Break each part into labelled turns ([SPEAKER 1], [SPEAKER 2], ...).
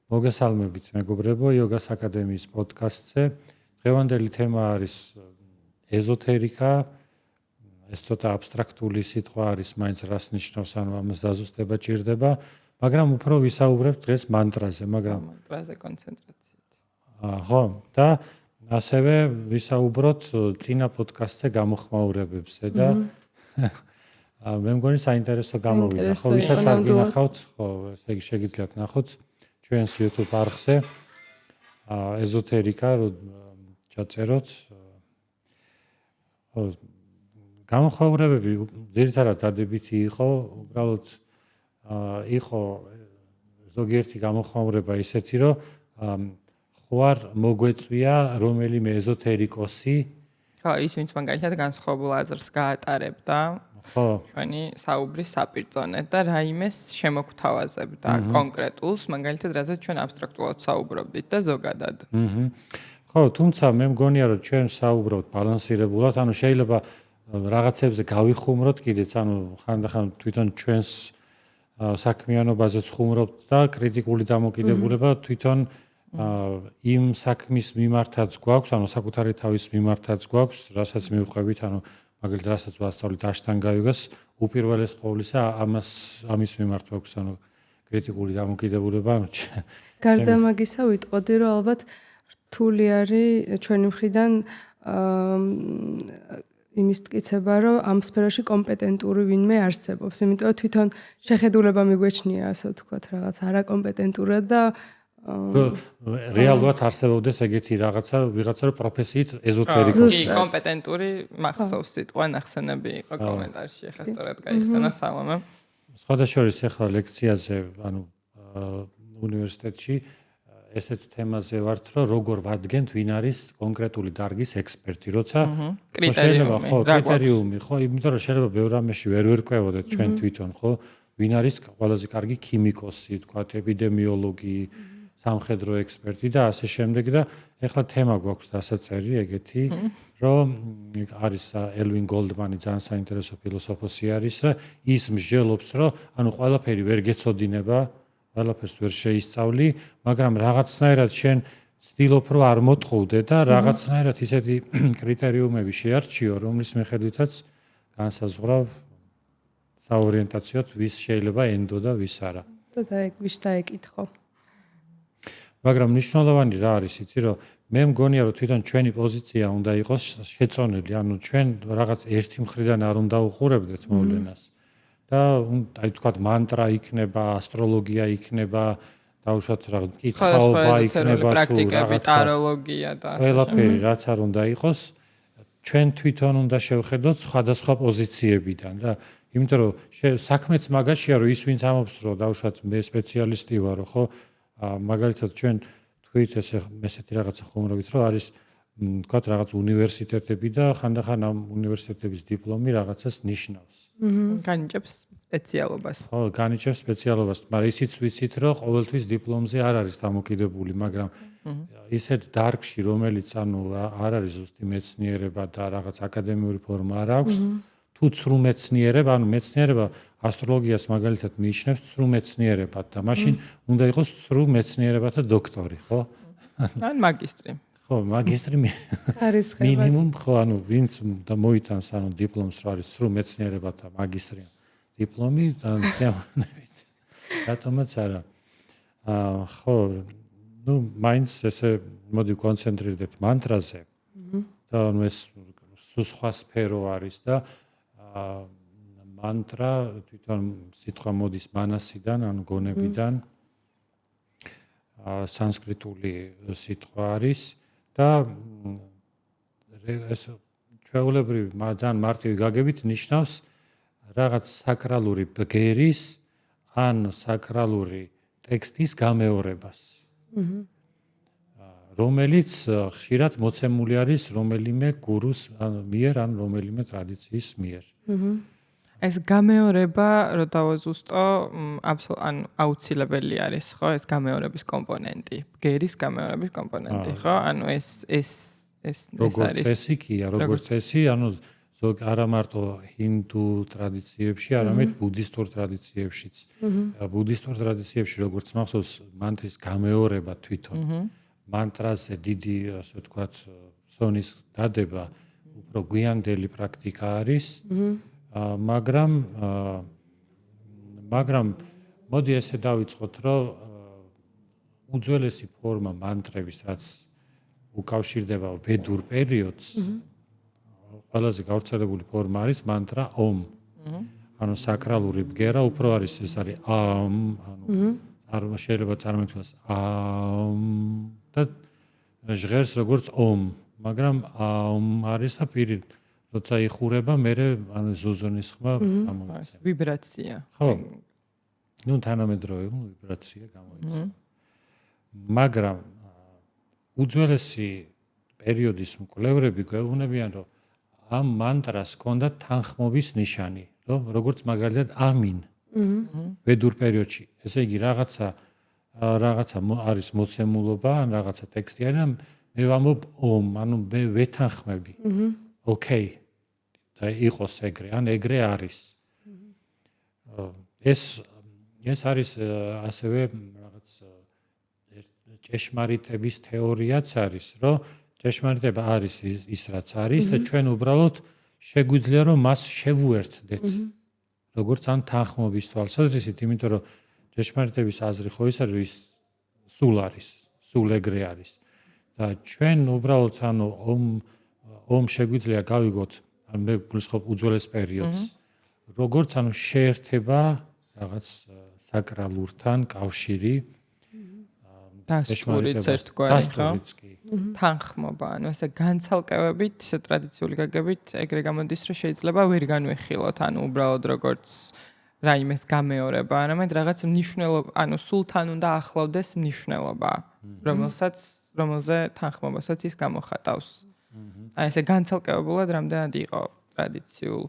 [SPEAKER 1] მოგესალმებით მეგობრებო, იოგას აკადემიის პოდკასტზე. დღევანდელი თემა არის ეზოთერიკა. ეს ცოტა აბსტრაქტული სიტყვა არის, მაინც რას ნიშნავს, ანუ ამას დაზუსტება ჭირდება, მაგრამ უფრო ვისაუბრებთ დღეს მანტრაზე, მაგრამ
[SPEAKER 2] მანტრაზე კონცენტრაციით.
[SPEAKER 1] ხო, და ასევე ვისაუბროთ წინა პოდკასტზე გამოხმაურებებზე და მე მგონი საინტერესო გამოვიდა, ხო, ვისაც არ გინახავთ, ხო, ესე იგი შეგიძლიათ ნახოთ ჩვენს YouTube არხზე ეზოთერიკა ჩაწეროთ. გამოხმაურებები ძირითადად დადებითი იყო, უბრალოდ იყო ზოგიერთი გამოხმაურება ისეთი, რომ ხوار მოგვეწვია რომელიმე ეზოთერიკოსი,
[SPEAKER 2] ხო, ის ვინც მაგალითად განსხვავებულ აზრს გაატარებდა,
[SPEAKER 1] ხო,
[SPEAKER 2] ჩვენი საუბრის საპირწონედ და რაიმეს შემოგთავაზებდა კონკრეტულს, მაგალითად, რაზეც ჩვენ აბსტრაქტულად საუბრობდით და ზოგადად.
[SPEAKER 1] ხო, თუმცა მე მგონია, რომ ჩვენ საუბრობთ ბალანსირებულად, ანუ შეიძლება რაღაცებზე გავიხუმროთ კიდეც, ანუ ხანდახან თვითონ ჩვენს საქმიანობაზეც ხუმრობთ და კრიტიკული დამოკიდებულება თვითონ იმ საქმის მიმართაც გვაქვს, ანუ საკუთარი თავის მიმართაც გვაქვს, რასაც მივყვებით, ანუ მაგალითად, რასაც ვასწავლით აშტანგა იოგას, უპირველეს ყოვლისა ამის მიმართ გვაქვს, ანუ კრიტიკული დამოკიდებულება.
[SPEAKER 3] გარდა მაგისა ვიტყოდი, რომ ალბათ რთული არის ჩვენი მხრიდან იმის მტკიცება, რომ ამ სფეროში კომპეტენტური ვინმე არსებობს, იმიტომ რომ თვითონ შეხედულება მიგვეჩნია, ასე ვთქვათ, რაღაც არაკომპეტენტურად და
[SPEAKER 1] რეალურად არსებობდეს ეგეთი ვიღაცა რომ პროფესიით ეზოთერიკოსი.
[SPEAKER 2] კი, კომპეტენტური მახსოვს სიტყვა ნახსენები იყო კომენტარში, ახლა სწორად გაიხსენა სალომე.
[SPEAKER 1] სხვადასხვა ახლა ლექციაზე, ანუ უნივერსიტეტში ესეთ თემაზე ვართ, რომ როგორ ვადგენთ ვინ არის კონკრეტული დარგის ექსპერტი, როცა კრიტერიუმი, ხო, იმიტომ რომ შეიძლება ბევრ რამეში ვერ ვერკვევოდეთ ჩვენ თვითონ, ხო, ვინ არის ყველაზე კარგი ქიმიკოსი, თქვათ, ეპიდემიოლოგი, სამხედრო ექსპერტი და ასე შემდეგ და ეხლა თემა გვაქვს დასაწერი ეგეთი, რომ არის ელვინ გოლდმანი ძალიან საინტერესო ფილოსოფოსი არის და ის მსჯელობს, რომ ანუ ყველაფერი ვერ გეცოდინება, ყველაფერს ვერ შეისწავლი, მაგრამ რაღაცნაირად შენ ცდილობ რომ არ მოთხოვდე და რაღაცნაირად ისეთი კრიტერიუმები შეარჩიო, რომლის მიხედვითაც განსაზღვრავ საორიენტაციოდ ვის შეიძლება ენდო და ვის არა.
[SPEAKER 3] და ვის დაეკითხო.
[SPEAKER 1] მაგრამ მნიშვნელოვანი რა არის, იცი რომ მე მგონია რომ თვითონ ჩვენი პოზიცია უნდა იყოს შეწონილი, ანუ ჩვენ რაღაც ერთი მხრიდან არ უნდა უყურებდეთ მოვლენას. და აი თქვათ მანტრა იქნება, ასტროლოგია იქნება, დაუშვათ რაღაც კითხაობა იქნება თუ
[SPEAKER 2] პრაქტიკები, ტაროლოგია და ასე
[SPEAKER 1] ყველაფერი რაც არ უნდა იყოს, ჩვენ თვითონ უნდა შევხედოთ სხვადასხვა პოზიციებიდან და იმიტომ რომ საქმეც მაგაშია რომ ის ვინც ამობს რომ დაუშვათ მე სპეციალისტი ვარო, ხო? მაგალითად ჩვენ თქვით ესეთი რაღაცა ხუმრობით რომ არის თქვათ რაღაც უნივერსიტეტები და ხანდახან ამ უნივერსიტეტების დიპლომი რაღაცას ნიშნავს.
[SPEAKER 2] განიჭებს სპეციალობას.
[SPEAKER 1] ხო, განიჭებს სპეციალობას, მაგრამ ისიც ვიცით რომ ყოველთვის დიპლომზე არ არის დამოკიდებული, მაგრამ ისეთ დარგში რომელიც ანუ არ არის ზუსტი მეცნიერება და რაღაც აკადემიური ფორმა არ აქვს, თუ ცრუ მეცნიერება, ანუ მეცნიერება ასტროლოგიას მაგალითად მიიჩნევს ცრუ მეცნიერებად და მაშინ უნდა იყოს ცრუ მეცნიერებათა დოქტორი, ხო?
[SPEAKER 2] ან მაგისტრი.
[SPEAKER 1] ხო, მაგისტრი
[SPEAKER 3] არის ხება.
[SPEAKER 1] მინიმუმ, ხო, ანუ ვინც და მოიტანს ანუ დიპლომს რა არის ცრუ მეცნიერებათა მაგისტრი დიპლომი და სიამოვნებით. რატომაც არა. ხო, ну, მაინც ესე მოდი კონცენტრირდეთ მანტრაზე. და ანუ ეს სხვა სფერო არის და მანტრა თვითონ სიტყვა მოდის მანასიდან, ანუ გონებიდან. სანსკრიტული სიტყვა არის და ეს ჩვეულებრივი ძალიან მარტივი გაგებით ნიშნავს რაღაც საკრალური ბგერის ან საკრალური ტექსტის გამეორებას. რომელიც ხშირად მოცემული არის რომელიმე გურუს მიერ ან რომელიმე ტრადიციის მიერ.
[SPEAKER 2] ეს გამეორება, რო დავაზუსტო, ან აუცილებელი არის, ხო, ეს გამეორების კომპონენტი, ბგერის გამეორების კომპონენტი, ხო? ანუ ეს ეს
[SPEAKER 1] როგორც წესი კი, როგორც წესი, ანუ ზოგ არა მარტო ჰინდუ ტრადიციებში, არამედ ბუდისტურ ტრადიციებშიც. ბუდისტურ ტრადიციებში როგორც მახსოვს, მანტრის გამეორება თვითონ. მანტრაზე დიდი, ასე ვთქვათ, სონის დადება უფრო გვიანდელი პრაქტიკა არის. მაგრამ მოდი ესე დავიწყოთ, რომ უძველესი ფორმა მანტრების, რაც უკავშირდება ვედურ პერიოდს, ყველაზე გავრცელებული ფორმა არის მანტრა ომ. ანუ საკრალური ბგერა უფრო არის, ეს არის ამ, ანუ შეიძლება წარმოვიდგინოს ამ და ჟღერს როგორც ომ, მაგრამ ამ არის და პირი როცა იხურება, მერე ანუ ზუზონის ხმა გამოიწვია.
[SPEAKER 2] ვიბრაცია.
[SPEAKER 1] ხო. ნუ თანამედროვე ვიბრაცია გამოიწვია. მაგრამ უძველესი პერიოდის მკვლევრები გვეუბნებიან, რომ ამ მანტრას ჰქონდა თანხმობის ნიშანი, რომ როგორც მაგალითად ამინ. ვედურ პერიოდში, ესე იგი რაღაცა არის მოცემულობა, ან რაღაცა ტექსტი არის, მე ვამბობ ომ, ანუ მე ვეთანხმები. ოკეი. და იყოს ეგრე, ან ეგრე არის. ეს არის ასევე რაღაც ჭეშმარიტების თეორიაც არის, რომ ჭეშმარიტება არის ის რაც არის და ჩვენ უბრალოდ შეგვიძლია რომ მას შევუერთდეთ. როგორც ან თანხმობის თვალსაზრისით, იმიტომ რომ ჭეშმარიტების აზრი ხო ის არის, სულ არის, სულ ეგრე არის. და ჩვენ უბრალოდ ანუ ომ შეგვიძლია გავიგოთ, ან მე გულისხმობ უძველეს პერიოდს. როგორც ანუ შეერთება რაღაც საკრალურთან კავშირი
[SPEAKER 2] დასტურიც ერთგვარი ხო? თანხმობა, ანუ ესე განცალკევებით, ტრადიციული გაგებით ეგრე გამოდის, რომ შეიძლება ვერ განვიხილოთ, ანუ უბრალოდ როგორც რაიმეს გამეორება, არამედ რაღაც მნიშვნელობა, ანუ სულთან უნდა ახლავდეს მნიშვნელობა, რომელზე თანხმობასაც ის გამოხატავს. აი ესე განცალკევებულად რამდენად იყო ტრადიციულ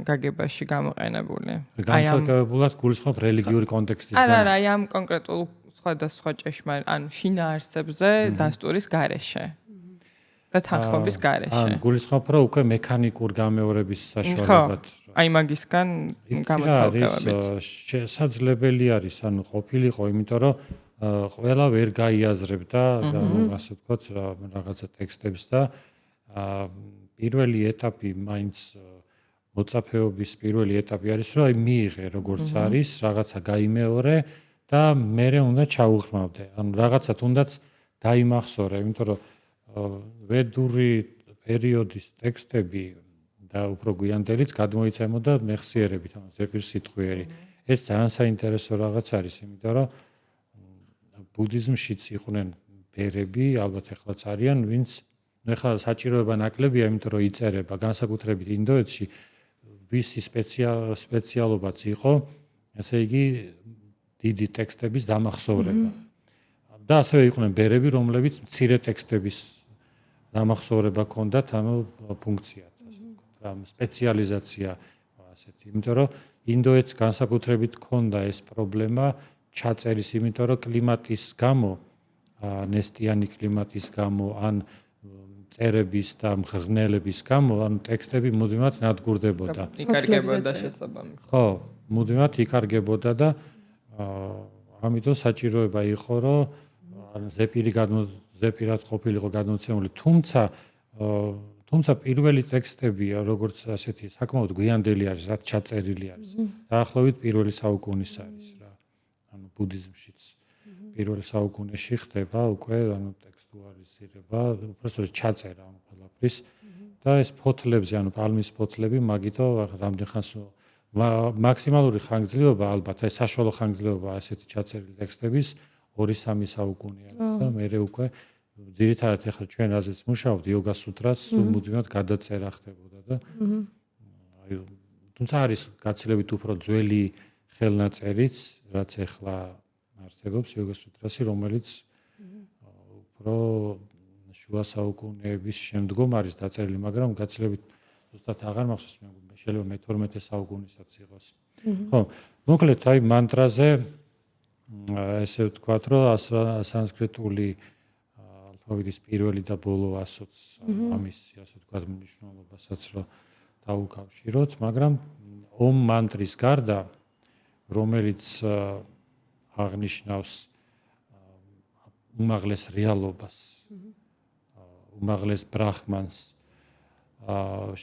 [SPEAKER 2] გაგებაში გამოყენებული.
[SPEAKER 1] განცალკევებულად გულისხმობ რელიგიური კონტექსტის
[SPEAKER 2] არა, აი ამ კონკრეტულ სხვადასხვა ჭეშმარიტ, ანუ შინაარსებზე დასტურის გარეშე და თანხმობის გარეშე.
[SPEAKER 1] გულისხმობ, რომ უკვე მექანიკურ გამეორების საშუალებად.
[SPEAKER 2] აი მაგისგან გამოცალკევებით.
[SPEAKER 1] შესაძლებელი არის, ანუ ყოფილიყო, იმიტომ რომ ყველა ვერ გაიაზრებდა, ანუ ასე ვთქვათ, რაღაცა ტექსტებს და პირველი ეტაპი მაინც მოწაფეობის პირველი ეტაპი არის, რომ აი მიიღე როგორც არის, რაღაცა გაიმეორე და მერე უნდა ჩაუღრმავდე. ანუ რაღაცა თუნდაც დაიმახსოვრე, იმიტომ რომ ვედური პერიოდის ტექსტები და უფრო გვიანდელიც გადმოიცემოდა მეხსიერებით, ანუ ზეპირსიტყვიერი. ეს ძალიან საინტერესო რაღაც არის, იმიტომ რომ ბუდიზმშიც იყვნენ ბერები, ალბათ ეხლაც არიან, ვინც ეხლა საჭიროება ნაკლებია, იმიტომ რომ იწერება განსაკუთრებით ინდოეთში, ვისი სპეციალობაც იყო, ესე იგი დიდი ტექსტების დამახსოვრება. და ასევე იყვნენ ბერები, რომლებიც მცირე ტექსტების დამახსოვრება ჰქონდათ, ანუ ფუნქცია, ასე ვთქვათ, სპეციალიზაცია ასეთი. იმიტომ რომ ინდოეთს განსაკუთრებით ჰქონდა ეს პრობლემა ჩაწერის, იმიტომ რომ კლიმატის გამო, ნესტიანი კლიმატის გამო, ან წერების და მღრღნელების გამო, ანუ ტექსტები მუდმივად ნადგურდებოდა.
[SPEAKER 2] იკარგებოდა შესაბამისად.
[SPEAKER 1] ხო, მუდმივად იკარგებოდა და ამიტომ საჭიროება იყო, რომ ზეპირად ყოფილიყო გადმოცემული, თუმცა პირველი ტექსტები, როგორც ასეთი საკმაოდ გვიანდელი არის, რაც ჩაწერილი არის. დაახლოებით პირველი საუკუნის არის რა. ანუ ბუდიზმშიც პირველ საუკუნეში ხდება უკვე ანუ ტექსტუალიზირება, უბრალოდ ჩაწერა ამ ყველაფრის და ეს ფოთლებზე, ანუ პალმის ფოთლები, მაგითო რამდენ ხანს მაქსიმალური ხანგრძლივობა, ალბათ ეს საშუალო ხანგრძლივობა ასეთი ჩაწერილი ტექსტების 2-3 საუკუნე არის და მერე უკვე ძირითადად ახლა ჩვენ რაზეც მუშაობთ, იოგა სუტრას მუდმივად გადაწერა ხდებოდა და აი თუმცა არის გაცილებით უფრო ძველი ხელნაწერიც, რაც ახლა არსებობს იოგა სუტრასი, რომელიც უფრო შუა საუკუნეების შემდგომ არის დაწერილი, მაგრამ გაცილებით ზუსტად აღარ მახსოვს, შეიძლება მე-12 საუკუნესაც იყოს. ხო, მოკლედ აი მანტრაზე ესე ვთქვათ, რომ სანსკრიტული კოვიდის პირველი და ბოლო ასოც ამის ასე ვთქვათ მნიშვნელობასაც რომ დაუკავშიროთ, მაგრამ ომ მანტრის გარდა რომელიც აღნიშნავს უმაღლეს რეალობას, უმაღლეს ბრაჰმანს,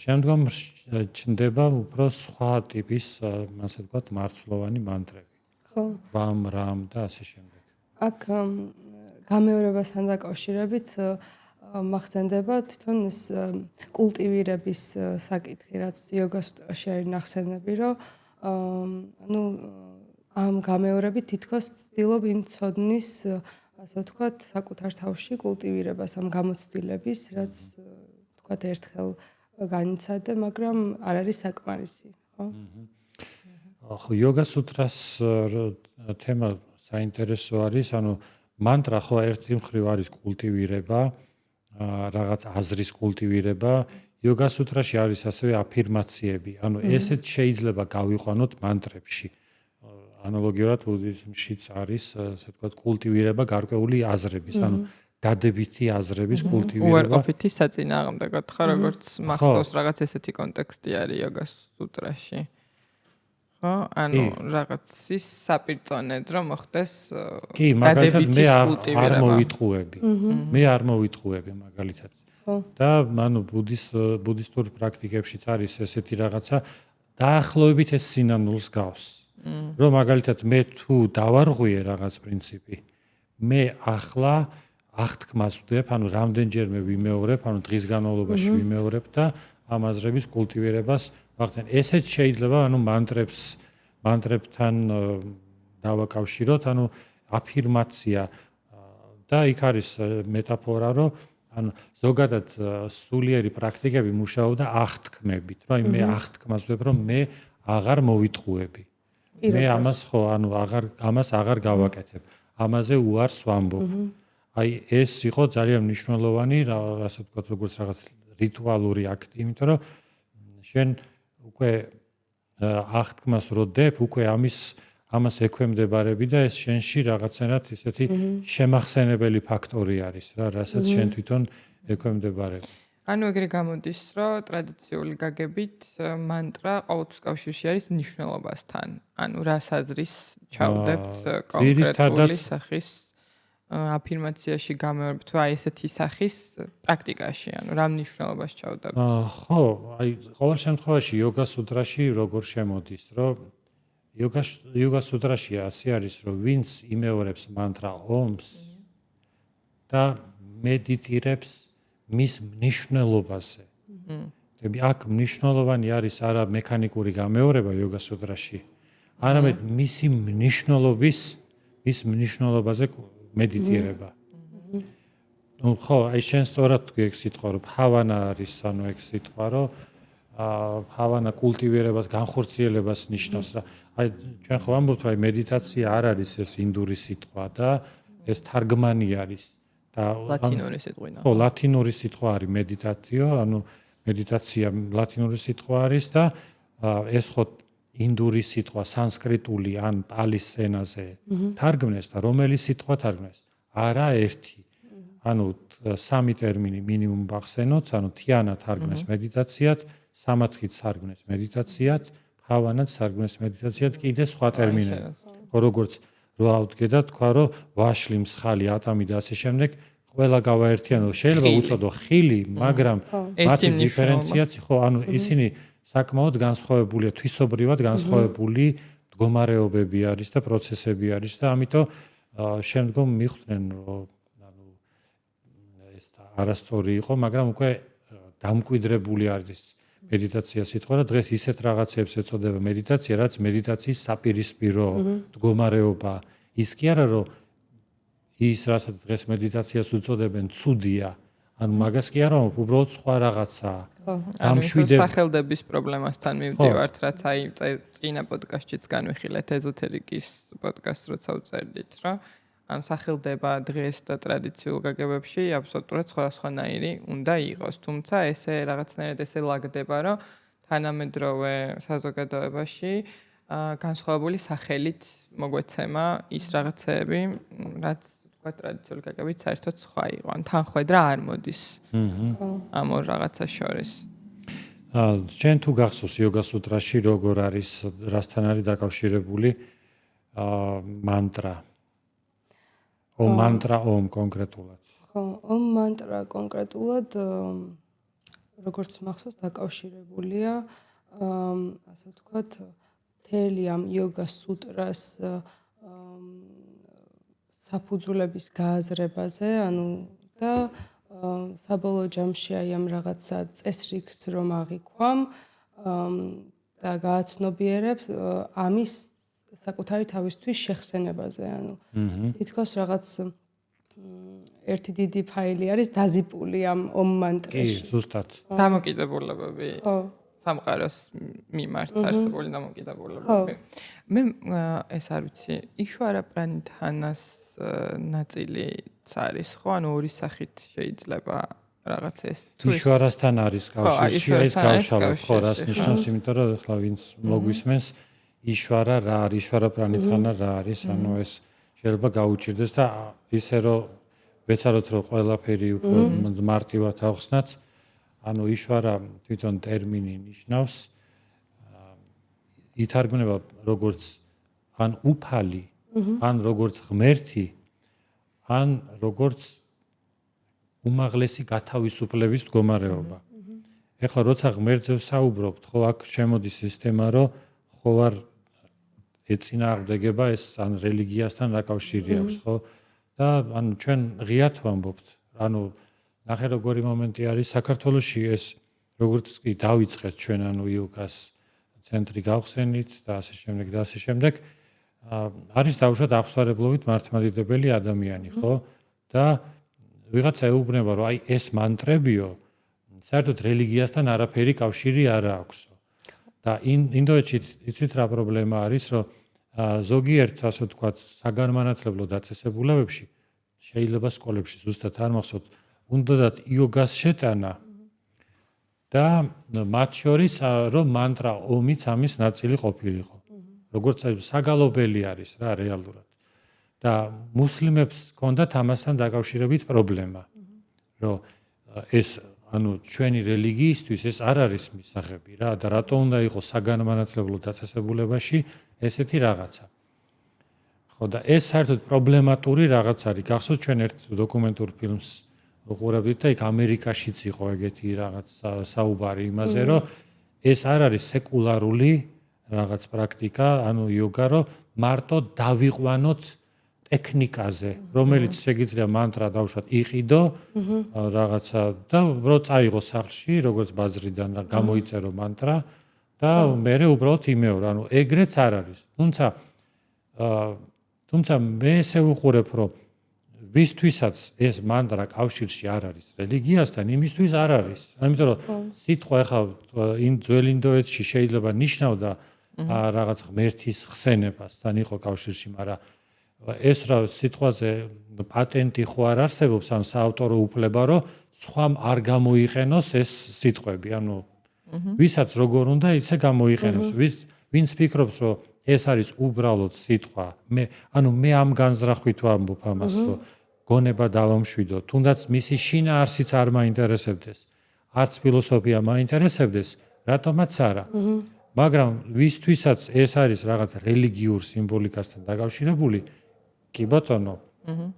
[SPEAKER 1] შემდგომ ჩნდება უფრო სხვა ტიპის, ასე ვთქვათ, მარცვლოვანი მანტრები.
[SPEAKER 3] ხო.
[SPEAKER 1] ვამ, რამ და ასე შემდეგ.
[SPEAKER 3] აქ გამეორებასთან დაკავშირებით მახსენდება თვითონ ეს კულტივირების საკითხი, რაც იოგა-სუტრაში არის ნახსენები, რომ ანუ ამ გამეორებით თითქოს ცდილობ იმ ცოდნის, ასე ვთქვათ, საკუთარ თავში კულტივირებას, ამ გამოცდილების, რაც ვთქვათ, ერთხელ განიცადე, მაგრამ არ არის საკმარისი, ხო?
[SPEAKER 1] ხო, იოგა-სუტრას თემა საინტერესო არის, ანუ მანტრა ხო ერთი მხრივ არის კულტივირება, რაღაც აზრის კულტივირება, იოგა-სუტრაში არის ასევე აფირმაციები, ანუ ესეც შეიძლება გავიყვანოთ მანტრებში. ანალოგიურად ბუდიზმშიც არის, ასე ვთქვათ, კულტივირება გარკვეული აზრების, ანუ დადებითი აზრების კულტივირება.
[SPEAKER 2] უარყოფითი საწინააღმდეგოდ ხარ, როგორც მახსოვს რაღაც ესეთი კონტექსტი არის იოგა-სუტრაში. ხო, ანუ რაღაცის საპირწონედ რომ მოხდეს დადებითი კულტივირება.
[SPEAKER 1] არ მოვიტყუები. მე არ მოვიტყუები მაგალითად. და ანუ ბუდისტურ პრაქტიკებშიც არის ესეთი რაღაცა, დაახლოებით ეს სინამდვილს გავს. რომ მაგალითად მე თუ დავარღვიე რაღაც პრინციპი, მე ახლა აღთქმას ვდებ, ანუ რამდენჯერმე ვიმეორებ, ანუ დღის განმავლობაში ვიმეორებ და ამ აზრების კულტივირებას ვახდენ. ესეც შეიძლება ანუ მანტრებთან დავაკავშიროთ, ანუ აფირმაცია და იქ არის მეტაფორა, რომ ანუ ზოგადად სულიერი პრაქტიკები მუშაობდა აღთქმებით, რომ მე აღთქმას ვდებ, რომ მე აღარ მოვიტყუები. მე ამას ხო, ანუ ამას აღარ გავაკეთებ. ამაზე უარს ვამბობ. აი ეს იყო ძალიან მნიშვნელოვანი, ასე ვთქვათ, როგორც რაღაც რიტუალური აქტი, იმიტომ რომ შენ უკვე აღთქმას რო დებ, უკვე ამას ექვემდებარები და ეს შენში რაღაცნაირად ისეთი შემახსენებელი ფაქტორი არის რა, რასაც შენ თვითონ ექვემდებარები.
[SPEAKER 2] ანუ ეგრე გამოდის, რომ ტრადიციული გაგებით მანტრა ყოველთვის კავშირში არის მნიშვნელობასთან. ანუ რას აზრის ჩავდებთ კონკრეტული სახის აფირმაციაში გამეორებ თუ აი ესეთი სახის პრაქტიკაში, ანუ რა მნიშვნელობას ჩავდებთ?
[SPEAKER 1] ხო, აი ყოველ შემთხვევაში იოგა-სუტრაში როგორ შემოდის, რომ იოგა-სუტრაში ასე არის, რომ ვინც იმეორებს მანტრა ომს და მედიტირებს მის მნიშვნელობაზე. აქ მნიშვნელოვანი არის არა მექანიკური გამეორება იოგა-სუტრაში, არამედ მისი მნიშვნელობაზე მედიტირება. ნუ ხო, აი შენ სწორად თქვი ეგ სიტყვა, რომ ბჰავანა არის, ანუ ეგ სიტყვა, რომ ბჰავანა კულტივირებას, განხორციელებას ნიშნავს რა. აი ჩვენ ხო ვამბობთ, რომ მედიტაცია არ არის ეს ინდური სიტყვა და ეს თარგმანი არის.
[SPEAKER 2] ლათინური სიტყვა.
[SPEAKER 1] ხო, ლათინური სიტყვა არის მედიტაციო, ანუ მედიტაცია ლათინური სიტყვა არის და ეს ხო ინდური სიტყვა სანსკრიტული ან პალის ენაზე თარგმნეს და რომელი სიტყვა თარგმნეს? არა ერთი. ანუ სამი ტერმინი მინიმუმ ვახსენოთ, ანუ თიანა თარგმნეს მედიტაციად, სამათქიც თარგმნეს მედიტაციად, ბჰავანაც თარგმნეს მედიტაციად, კიდე სხვა ტერმინები. ხო, როგორც რო ავდგე და თქვა, რომ ვაშლი, მსხალი, ატამი და ასე შემდეგ, ყველა გავაერთიანო, შეიძლება უწოდო ხილი, მაგრამ მათი დიფერენციაცია, ხო, ანუ ისინი საკმაოდ განსხვავებულია, თვისობრივად განსხვავებული მდგომარეობები არის და პროცესები არის და ამიტომ შემდგომ მიხვდნენ, რომ ანუ ეს არასწორი იყო, მაგრამ უკვე დამკვიდრებული არის მედიტაცია სიტყვა და დღეს ისეთ რაღაცებს ეწოდება მედიტაცია, რაც მედიტაციის საპირისპირო მდგომარეობა. ის კი არა, რომ ის რასაც დღეს მედიტაციას უწოდებენ ცუდია, ანუ მაგას კი არა, უბრალოდ სხვა რაღაცაა.
[SPEAKER 2] ანუ სახელდების პრობლემასთან მივდივართ, რაც აი წინა პოდკასტშიც განვიხილეთ ეზოთერიკის პოდკასტს როცა უწერდით, რა. ან სახელდება დღეს და ტრადიციულ გაგებებში აბსოლუტურად სხვადასხვანაირი უნდა იყოს, თუმცა ესე რაღაცნაირად ესე ლაგდება, რომ თანამედროვე საზოგადოებაში განსხვავებული სახელით მოგვეცემა ის რაღაცეები, რაც თქვა თქვა ტრადიციული გაგებით საერთოდ სხვა იყო. ან თანხwebdriver არ მოდის. ამ ორ რაღაცას შორის.
[SPEAKER 1] ჩვენ თუ გახსოვს იოგა სუტრაში როგორ არის რასთან არის დაკავშირებული მანტრა. მანტრა კონკრეტულად.
[SPEAKER 3] ხო, მანტრა კონკრეტულად როგორც მახსოვს დაკავშირებულია ასე ვთქვათ მთელი ამ იოგა სუტრას საფუძვლების გააზრებაზე, ანუ და საბოლოო ჯამში აი ამ რაღაცა წესრიგს რომ აღიქვამ და გააცნობიერებ ამის საკუთარი თავისთვის შეხსენებაზე, ანუ თითქოს რაღაც ერთი დიდი ფაილი არის დაზიპული ამ მანტრაში.
[SPEAKER 1] კი, ზუსტად.
[SPEAKER 2] დამოკიდებულებები. ხო. სამყაროს მიმართ არსებული დამოკიდებულებები. მე ეს არ ვიცი, იშვარა პრანითანას ნაწილიც არის, ხო? ანუ ორი სახით შეიძლება რაღაც ეს
[SPEAKER 1] თუ იშვარასთან არის კავშირში, ეს გავშალოთ, ხო, რას ნიშნავს, იმიტომ რომ ახლა ვინც მოგვისმენს იშვარა რა არის, იშვარა პრანითანა რა არის, ანუ ეს შეიძლება გაუჭირდეს და ისე რომ ვეცადოთ რომ ყველაფერი უფრო მარტივად ავხსნათ, ანუ იშვარა თვითონ ტერმინი ნიშნავს ითარგმნება როგორც ან უფალი, ან როგორც ღმერთი, ან როგორც უმაღლესი გათავისუფლების მდგომარეობა. ეხლა როცა ღმერთზე ვსაუბრობთ, ხო აქ შემოდის სისტემა, რომ ხო არ ეწინააღმდეგება ეს ან რელიგიასთან დაკავშირი აქვს, ხო? და ანუ ჩვენ ღიად ვამბობთ. ანუ ნახე როგორი მომენტი არის საქართველოში ეს როგორც კი დავიწყეთ ჩვენ ანუ იოგას ცენტრი გავხსენით და ასე შემდეგ და ასე შემდეგ არის დაუშვათ აღსვარებლობით მართლმადიდებელი ადამიანი, ხო? და ვიღაცა ეუბნება რომ აი ეს მანტრებიო საერთოდ რელიგიასთან არაფერი კავშირი არ აქვსო. და ინდოეთში იცით რა პრობლემა არის, რომ ზოგიერთ ასე ვთქვათ საგანმანათლებლო დაწესებულებებში შეიძლება სკოლებში ზუსტად არ მახსოვთ უნდათ იოგას შეტანა და მათ შორის რომ მანტრა ომიც ამის ნაწილი ყოფილიყო. როგორც საგალობელი არის რა რეალურად. და მუსლიმებს ჰქონდათ ამასთან დაკავშირებით პრობლემა. რომ ეს ანუ ჩვენი რელიგიისთვის ეს არ არის მისაღები რა და რატო უნდა იყოს საგანმანათლებლო დაწესებულებაში ესეთი რაღაცა. ხო და ეს საერთოდ პრობლემატური რაღაც არის. გახსოვთ ჩვენ ერთ დოკუმენტურ ფილმს ვუყურებდით და იქ ამერიკაშიც იყო ეგეთი რაღაც საუბარი იმაზე, რომ ეს არ არის სეკულარული რაღაც პრაქტიკა, ანუ იოგა, რომ მარტო დავიყვანოთ ტექნიკაზე, რომელიც შეიძლება მანტრა დავუშვათ იყიდო რაღაცა და რო წაიღო სახლში, როგორც ბაზრიდან და გამოიწერო მანტრა და მერე უბრალოდ იმეორ, ანუ ეგრეც არ არის. თუმცა მე ესე ვუყურებ, რომ ვისთვისაც ეს მანტრა კავშირში არ არის რელიგიასთან, იმისთვის არ არის. ამიტომ რომ სიტყვა ახლა ძველ ინდოეთში შეიძლება ნიშნავდა რაღაც ღმერთის ხსენებას, თან იყო კავშირში, მაგრამ ეს რა სიტყვაზე პატენტი ხო არ არსებობს, ან საავტორო უფლება, რომ სხვამ არ გამოიყენოს ეს სიტყვები, ანუ ვისაც როგორ უნდა იცე გამოიყენოს. ვინც ფიქრობს, რომ ეს არის უბრალოდ სიტყვა, მე ამ განზრახვით ვამბობ ამას, რომ გონება დავამშვიდო, თუნდაც მისი შინაარსიც არ მაინტერესებდეს, არც ფილოსოფია მაინტერესებდეს, რატომაც არა. მაგრამ ვისთვისაც ეს არის რაღაც რელიგიურ სიმბოლიკასთან დაკავშირებული, კი ბატონო,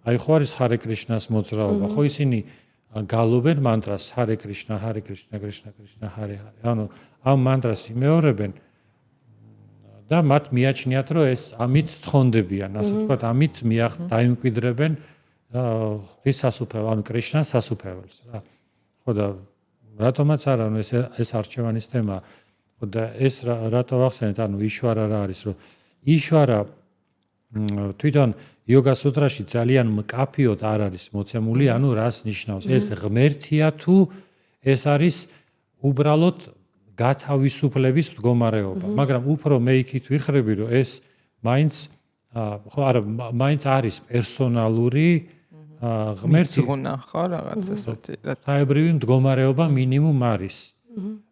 [SPEAKER 1] აი ხო არის ჰარე კრიშნას მოძრაობა, ხო ისინი გალობენ მანტრას ჰარე კრიშნა, ჰარე კრიშნა, კრიშნა კრიშნა, ჰარე ჰარე. ანუ ამ მანტრას იმეორებენ და მათ მიაჩნიათ, რომ ეს ამით ცხონდებიან, ასე ვთქვათ, ამით დაიმკვიდრებენ ღვთის სასუფეველს, ანუ კრიშნას სასუფეველს რა. ხო და რატომაც არა, ანუ ეს არჩევანის თემა. ხო და ეს რატო ვახსენეთ, ანუ იშვარა რა არის, რომ იშვარა თვითონ იოგა სუტრაში ძალიან მკაფიოდ არ არის მოცემული, ანუ რას ნიშნავს? ეს ღმერთია თუ ეს არის უბრალოდ გათავისუფლების მდგომარეობა. მაგრამ უფრო მე იქით ვიხრები, რომ ეს მაინც ხო არა, მაინც არის პერსონალური ღმერთი.
[SPEAKER 2] ზღუნა ხო რაღაც ესეთი.
[SPEAKER 1] საებრივი მდგომარეობა მინიმუმ არის.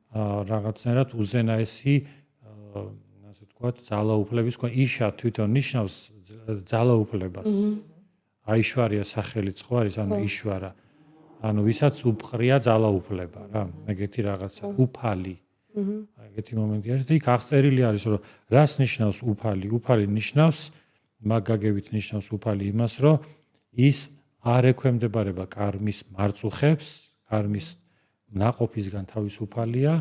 [SPEAKER 1] რაღაცნაირად უზენაესი ასე ვთქვათ, ძალაუფლების იშა თვითონ ნიშნავს ძალაუფლებას. აიშვარია სახელიც ხო არის, ანუ იშვარა. ანუ ვისაც უფყრია ძალაუფლება რა, ეგეთი რაღაცა, უფალი. ეგეთი მომენტი არის და იქ აღწერილი არის, რომ რას ნიშნავს უფალი? უფალი ნიშნავს, მაგაგებით ნიშნავს უფალი იმას, რომ ის არ ექვემდებარება კარმის მარწუხებს, კარმის ნაყოფისგან თავისუფალია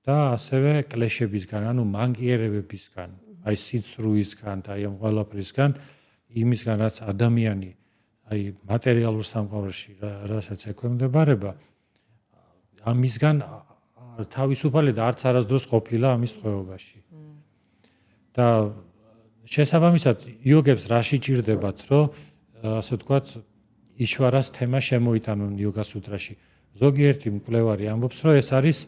[SPEAKER 1] და ასევე კლეშებისგან, ანუ მანგიერებებისგან, აი სიცრუისგან და აი ამ ყველაფრისგან, იმისგან რაც ადამიანი აი მატერიალურ სამყაროში რასაც ექვემდებარება, ამისგან თავისუფალი და არც არასდროს ყოფილა ამის ტყვეობაში. და შესაბამისად იოგებს რაში ჭირდებათ, რომ ასე ვთქვათ, იშვარას თემა შემოიტანონ იოგა სუტრაში. ზოგიერთი მკვლევარი ამბობს, რომ ეს არის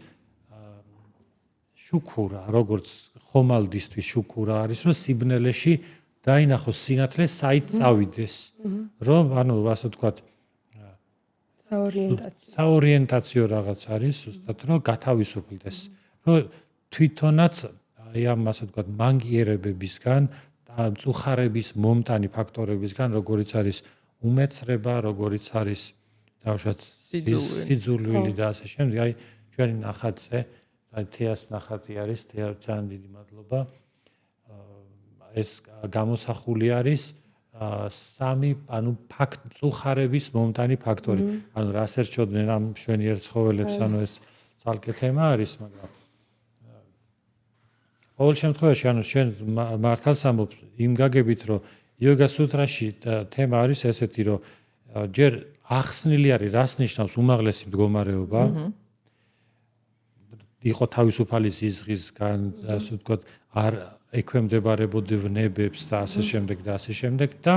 [SPEAKER 1] შუქურა, როგორც ხომალდისთვის შუქურა არის, რომ სიბნელეში დაინახოს სინათლე, საით წავიდეს. რომ ანუ ასე ვთქვათ, საორიენტაციო რაღაც არის, ზუსტად რომ გათავისუფლდეს. რომ თვითონაც აი ამ ასე ვთქვათ, მანგიერებებისგან, მწუხარების მომტანი ფაქტორებისგან, როგორიც არის უმეცრება, როგორიც არის დავუშვათ სიძულვილი და ასე შემდეგ. აი ჩვენი ნახატზე, აი თეას ნახატი არის, თეა ძალიან დიდი მადლობა. ეს გამოსახული არის სამი, ანუ მწუხარების მომტანი ფაქტორი. ანუ რას ერჩოდნენ ამ მშვენიერ ცხოველებს, ანუ ეს ცალკე თემა არის, მაგრამ ყოველ შემთხვევაში, ანუ შენ მართალს ამბობ იმ გაგებით, რომ იოგა სუტრაში თემა არის ესეთი, რომ ჯერ ახსნილი არის, რას ნიშნავს უმაღლესი მდგომარეობა. იყო თავისუფალი ზიზღისგან, ასე ვთქვათ, არ ექვემდებარებოდი ვნებებს და ასე შემდეგ და ასე შემდეგ და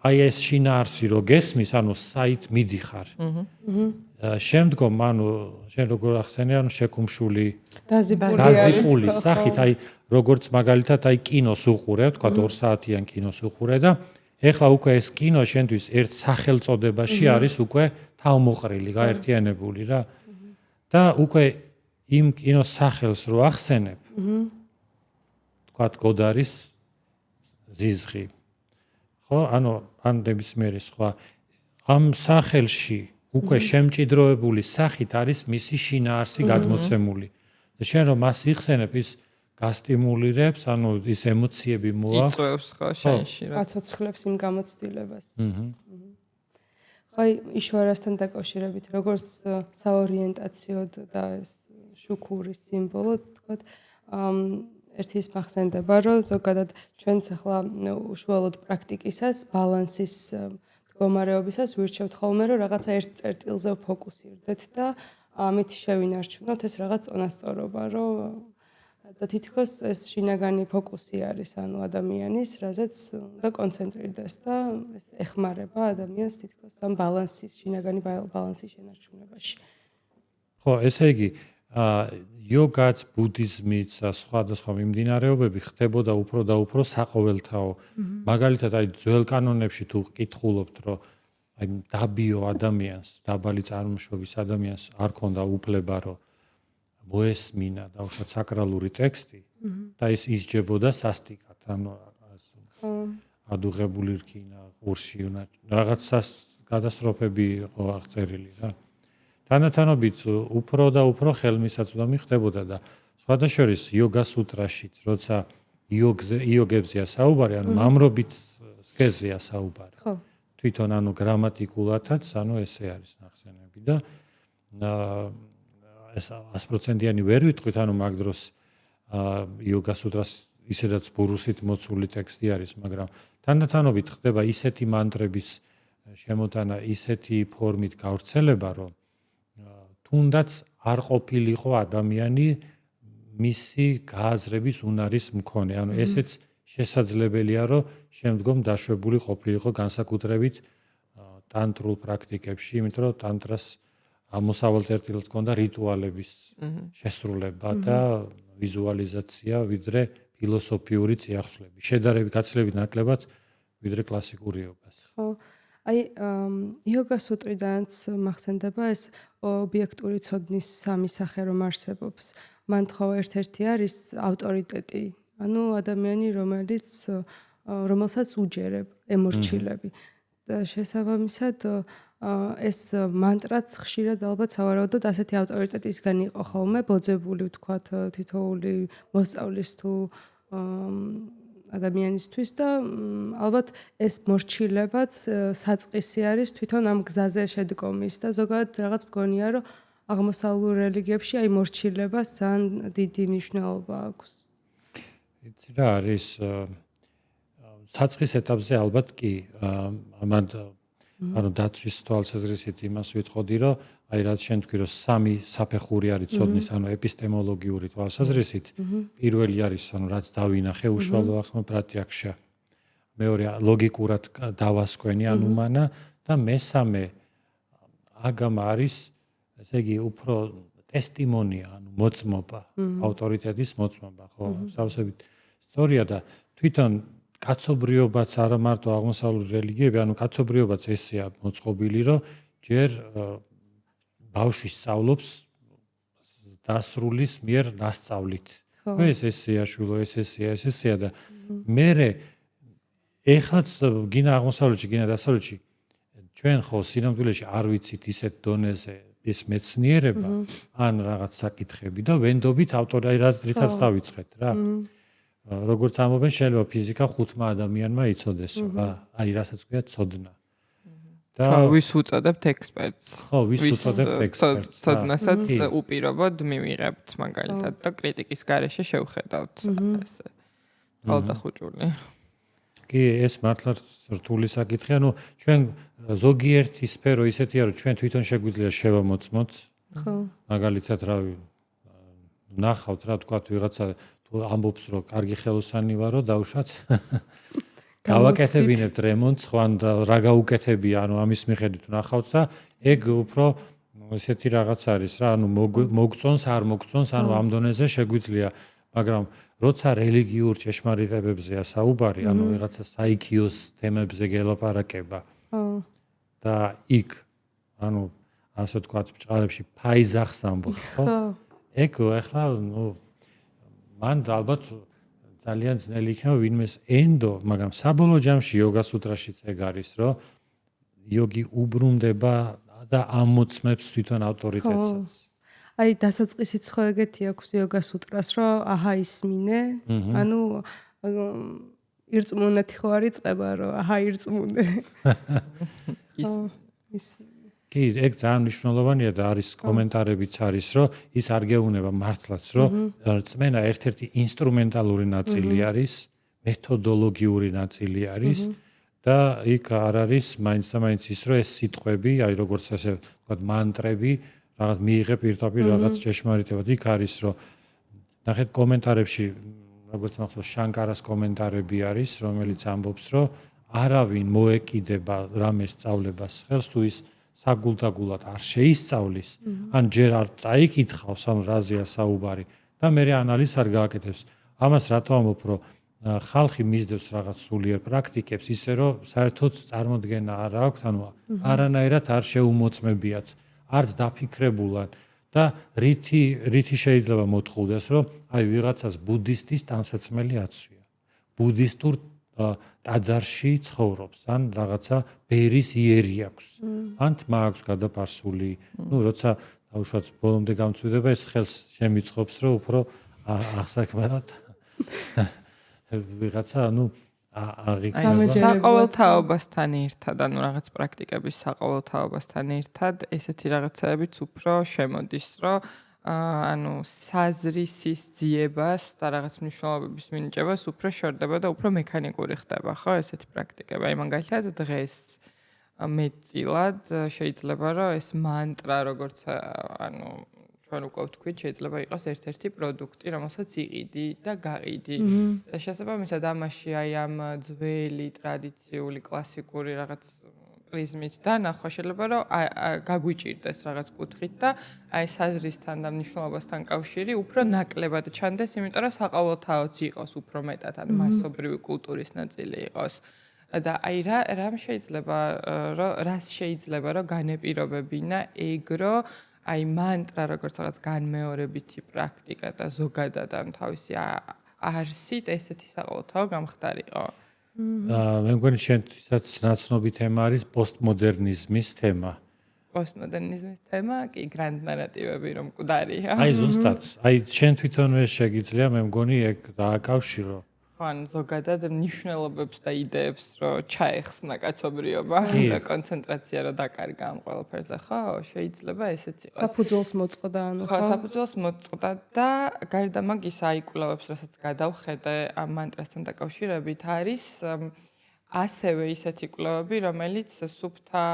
[SPEAKER 1] აი ეს შინაარსი რო გესმის, ანუ საით მიდიხარ. შემდგომ, ანუ შენ როგორ ახსენე, ანუ შეკუმშული დაზიპული სახით, აი როგორც მაგალითად აი კინოს უყურე, თქვა 2 საათიან კინოს უყურე და ეხლა უკვე ეს კინო შენთვის ერთ სახელწოდებაში არის უკვე თავმოყრილი, გაერთიანებული რა. და უკვე იმ კინოს სახელს რო ახსენებ, თქვა გოდარის ზიზღი. ხო, ანუ ან ნებისმიერი სხვა ამ სახელში უკვე შემჭიდროებული სახით არის მისი შინაარსი გადმოცემული. და შენ რომ მას იხსენებ, ის გასტიმულირებს, ანუ ის ემოციები მოაქვს.
[SPEAKER 2] იწვევს ხო შენში რა.
[SPEAKER 3] გაცოცხლებს იმ გამოცდილებას. ხაი, იშვარასთან დაკავშირებით, როგორც საორიენტაციოდ და ეს შუქურის სიმბოლო, თქვათ, ერთი ის მახსენდება, რომ ზოგადად ჩვენც ახლა უშუალოდ პრაქტიკისას, ბალანსის მდგომარეობისას ვირჩევთ ხოლმე, რომ რაღაცა ერთ წერტილზე ვფოკუსირდეთ და ამით შევინარჩუნოთ ეს რაღაც წონასწორობა, რომ და თითქოს ეს შინაგანი ფოკუსი არის, ანუ ადამიანის, რაზეც უნდა კონცენტრირდეს და ეს ეხმარება ადამიანს თითქოს ამ ბალანსის, შინაგანი ბალანსის შენარჩუნებაში.
[SPEAKER 1] ხო, ესე იგი, იოგაც, ბუდიზმიც და სხვადასხვა მიმდინარეობები ხდებოდა უფრო და უფრო საყოველთაო. მაგალითად, აი ძველ კანონებში თუ კითხულობთ, რომ აი დაბიო ადამიანს, დაბალი წარმოშობის ადამიანს არ ქონდა უფლება, რომ მოესმინა დავუშვათ საკრალური ტექსტი და ის ისჯებოდა სასტიკად, ანუ ადუღებული რქინა, ყურში, რაღაც გადასტროფები იყო აღწერილი რა. თანათანობით უფრო და უფრო ხელმისაწვდომი ხდებოდა და სხვადასხვა იოგა სუტრაშიც, როცა იოგებზეა საუბარი, ანუ მამრობით სქესზეა საუბარი. ხო. თვითონ ანუ გრამატიკულათაც, ანუ ესე არის ნახსენები და ეს 100%-იანი ვერ ვიტყვით, ანუ მაგ დროს იოგა სუტრას ისედაც ბურუსით მოცული ტექსტი არის, მაგრამ თანათანობით ხდება ისეთი მანტრების შემოტანა, ისეთი ფორმით გავრცელება, რომ თუნდაც არ ყოფილიყო ადამიანი მისი გააზრების უნარის მქონე. ანუ ესეც შესაძლებელია, რომ შემდგომ დაშვებული ყოფილიყო განსაკუთრებით ტანტრულ პრაქტიკებში, იმიტომ რომ ტანტრას ამოსავალ წერტილად ჰქონდა რიტუალების შესრულება და ვიზუალიზაცია, ვიდრე ფილოსოფიური წიაღსვლები. შედარებით გაცილებით ნაკლებად ვიდრე კლასიკური იოგას.
[SPEAKER 3] ხო. აი, იოგა სუტრიდანაც მახსენდება ეს ობიექტური ცოდნის სამი სახე რომ არსებობს. მან თხოვა ერთ-ერთი არის ავტორიტეტი. ანუ ადამიანი, რომელიც რომელსაც უჯერებ ემორჩილები. და შესაბამისად ეს მანტრაც ხშირად ალბათ სავარაუდოდ ასეთი ავტორიტეტისგან იყო ხოლმე ბოძებული ვთქვათ თითოეული მოსწავლის თუ ადამიანისთვის და ალბათ ეს მორჩილებაც საწყისი არის თვითონ ამ გზაზე შედგომის და ზოგადად რაღაც მგონია რომ აღმოსავლურ რელიგიებში აი მორჩილებას ძალიან დიდი მნიშვნელობა აქვს.
[SPEAKER 1] იცი რა არის საწყის ეტაპზე ალბათ კი ამან ანუ დაცვის თვალსაზრისით იმას ვიტყოდი რომ აი რაც შენ თქვი რომ სამი საფეხური არის ცოდნის ანუ ეპისტემოლოგიური თვალსაზრისით პირველი არის ანუ რაც დავინახე უშუალო ახლა პრატიაქშა მეორე ლოგიკურად დავასკვენი ანუმანა და მესამე აგამა არის ესე იგი უფრო ტესტიმონია ანუ მოწმობა ავტორიტეტის მოწმობა ხო სავსებით სწორია და თვითონ კაცობრიობაც არა მარტო აღმოსავლური რელიგიები, ანუ კაცობრიობაც ესეა მოწყობილი, რომ ჯერ ბავშვი სწავლობს დასრულის მიერ დასწავლით. ხო, ესეა შულო, ესეა და მერე ეხლაც გინა აღმოსავლეთში, გინა დასავლეთში ჩვენ ხო სინამდვილეში არ ვიცით ისეთ დონეზე ეს მეცნიერება, ან რაღაც საკითხები და ვენდობით ავტორი რითაც დავიწყეთ რა. როგორც ამობენ შეიძლება ფიზიკა 5 ადამიანმა იცოდეს რა აი რასაც ქვია ცოდნა და
[SPEAKER 2] ვის უწოდებთ ექსპერტს
[SPEAKER 1] ხო ვის უწოდებთ ექსპერტს
[SPEAKER 2] ცოდნასაც უპირობოდ მივიღებთ მაგალითად და კრიტიკის გარეშე შევხედავთ ესე ალდახუჭული
[SPEAKER 1] კი ეს მართლა რთული საკითხია ნუ ჩვენ ზოგიერთი სფერო ისეთია რომ ჩვენ თვითონ შეგვიძლია შევამოწმოთ ხო მაგალითად რავი ნახავთ რა თქვა ვიღაცა თუ ამბობს რომ კარგი ხელოსანი ვარო დავუშვათ გავაკეთებინებთ რემონტს ხო ან რა გაუკეთებია ანუ ამის მიხედვით ნახავთ და ეგ უფრო ესეთი რაღაც არის რა ანუ მოგწონს არ მოგწონს ანუ ამ დონეზე შეგვიძლია მაგრამ როცა რელიგიურ ჭეშმარიტებებზეა საუბარი ანუ ვიღაცა საიქიოს თემებზე გელაპარაკება და იქ ანუ ასე ვთქვათ ბჭყალებში ფაიზახს ამბობს ხო ეგ ახლა ნუ მან ალბათ ძალიან ძნელი იქნება ვინმეს ენდო, მაგრამ საბოლოო ჯამში იოგას სუტრაშიც ეგ არის, რომ იოგი უბრუნდება და ამოწმებს თვითონ ავტორიტეტსაც.
[SPEAKER 3] აი დასაწყისიც ხო ეგეთი აქვს იოგას სუტრას, რომ აჰა ისმინე, ანუ ირწმუნეთი ხო არ იწყება, რომ აჰა ირწმუნე. ისმინე.
[SPEAKER 1] კი, ეგ ძალიან მნიშვნელოვანია და არის კომენტარებიც არის, რომ ის არ გეუბნება მართლაც, რომ რწმენა ერთ-ერთი ინსტრუმენტალური ნაწილი არის, მეთოდოლოგიური ნაწილი არის და იქ არ არის მაინც და მაინც ის, რომ ეს სიტყვები, აი როგორც ასე ვთქვათ, მანტრები, რაღაც მიიღებ პირდაპირ რაღაც ჭეშმარიტებად. იქ არის, რომ ნახეთ კომენტარებში, როგორც მახსოვს, შანკარას კომენტარები არის, რომელიც ამბობს, რომ არავინ მოეკიდება რამეს სწავლებას ხელს თუ ის საგულდაგულად არ შეისწავლის, ან ჯერ არ წაიკითხავს ამ რაზეა საუბარი და მე ანალიზს არ გააკეთებს. ამას რატო ამბობ, რომ ხალხი მისდევს რაღაც სულიერ პრაქტიკებს, ისე რომ საერთოდ წარმოდგენა არ აქვს, ანუ არანაირად არ შეუმოწმებიათ, არც დაფიქრებულად და რითი შეიძლება მოთხოვდეს, რომ აი ვიღაცას ბუდისტის ტანსაცმელი აცვია. ბუდისტურ ტაძარში ცხოვრობს, ან რაღაცა ბერის იერი აქვს. ან თმა აქვს გადაპარსული. ნუ როცა დაუშვათ ბოლომდე გამწვიდება, ეს ხელს შემიწყობს, რომ უფრო აღსაქმრად ვიღაცა, ანუ აღიქნება
[SPEAKER 2] საყოველთაობასთან ერთად, ანუ რაღაც პრაქტიკების საყოველთაობასთან ერთად, ესეთი რაღაცაებიც უფრო შემოდის, რომ ანუ საზრისის ძიებას და რაღაც მნიშვნელობების მინიჭებას უფრო შორდება და უფრო მექანიკური ხდება, ხო, ესეთი პრაქტიკები. აი მაგალითად დღეს მეტწილად შეიძლება რომ ეს მანტრა, როგორც ანუ ჩვენ უკვე ვთქვით, შეიძლება იყოს ერთ-ერთი პროდუქტი, რომელსაც იყიდი და გაყიდი. და შესაბამისად ამაში აი ამ ძველი ტრადიციული კლასიკური რაღაც პრიზმით და ნახვა შეიძლება რომ გაგვიჭირდეს რაღაც კუთხით და აი საზრისთან და მნიშვნელობასთან კავშირი უფრო ნაკლებად ჩანდეს, იმიტომ რომ საყოველთაოც იყოს უფრო მეტად, ან მასობრივი კულტურის ნაწილი იყოს. და აი რას შეიძლება რომ განეპირობებინა ეგ რომ აი მანტრა როგორც რაღაც განმეორებითი პრაქტიკა და ზოგადად ან თავისი არსით ესეთი საყოველთაო გამხდარიყო.
[SPEAKER 1] მე მგონი შენთვისაც ნაცნობი თემა არის პოსტმოდერნიზმის თემა.
[SPEAKER 2] პოსტმოდერნიზმის თემა კი გრანდ ნარატივები რომ მკვდარია.
[SPEAKER 1] აი ზუსტად, აი შენ თვითონვე შეგიძლია მე მგონი ეგ დააკავშირო.
[SPEAKER 2] ან ზოგადად მნიშვნელობებს და იდეებს რო ჩაეხსნა კაცობრიობა და კონცენტრაცია რო დაკარგა ამ ყველაფერზე, ხო? შეიძლება ესეც იყოს.
[SPEAKER 3] საფუძველს მოწყდა, ანუ
[SPEAKER 2] ხო, საფუძველს მოწყდა და გარდა მაგისა აი კვლევებს, რასაც გადავხედე ამ მანტრასთან დაკავშირებით, არის ასევე ისეთი კვლევები, რომელიც სუფთა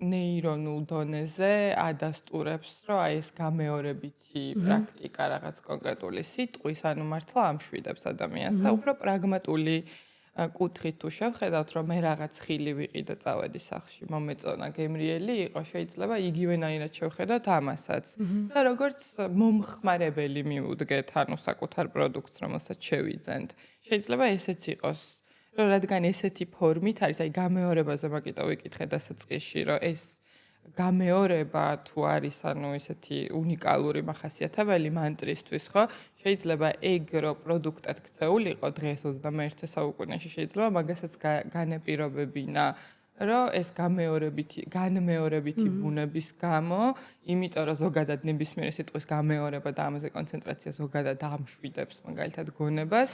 [SPEAKER 2] ნეირონულ დონეზე ადასტურებს, რომ აი ეს გამეორებითი პრაქტიკა რაღაც კონკრეტული სიტყვის, ანუ მართლა ამშვიდებს ადამიანს და უფრო პრაგმატული კუთხით თუ შევხედავთ, რომ მე რაღაც ხილი ვიყიდე წავედი სახლში, მომეწონა გემრიელი იყო, შეიძლება იგივენაირად შევხედოთ ამასაც. და როგორც მომხმარებელი მივუდგეთ, ანუ საკუთარ პროდუქტს, რომელსაც შევიძენთ. შეიძლება ესეც იყოს რომ რადგან ესეთი ფორმით არის, აი გამეორებაზე მაგიტო ვიკითხე დასაწყისში, რომ ეს გამეორება თუ არის, ანუ ესეთი უნიკალური მახასიათებელი მანტრისთვის, ხო? შეიძლება ეგ რო პროდუქტად ქცეულიყო დღეს 21 საუკუნეში, შეიძლება მაგასაც განეპირობებინა, რომ ეს განმეორებითი ბუნების გამო, იმიტომ რომ ზოგადად ნებისმიერი სიტყვის გამეორება და ამაზე კონცენტრაცია ზოგადად ამშვიდებს მაგალითად გონებას.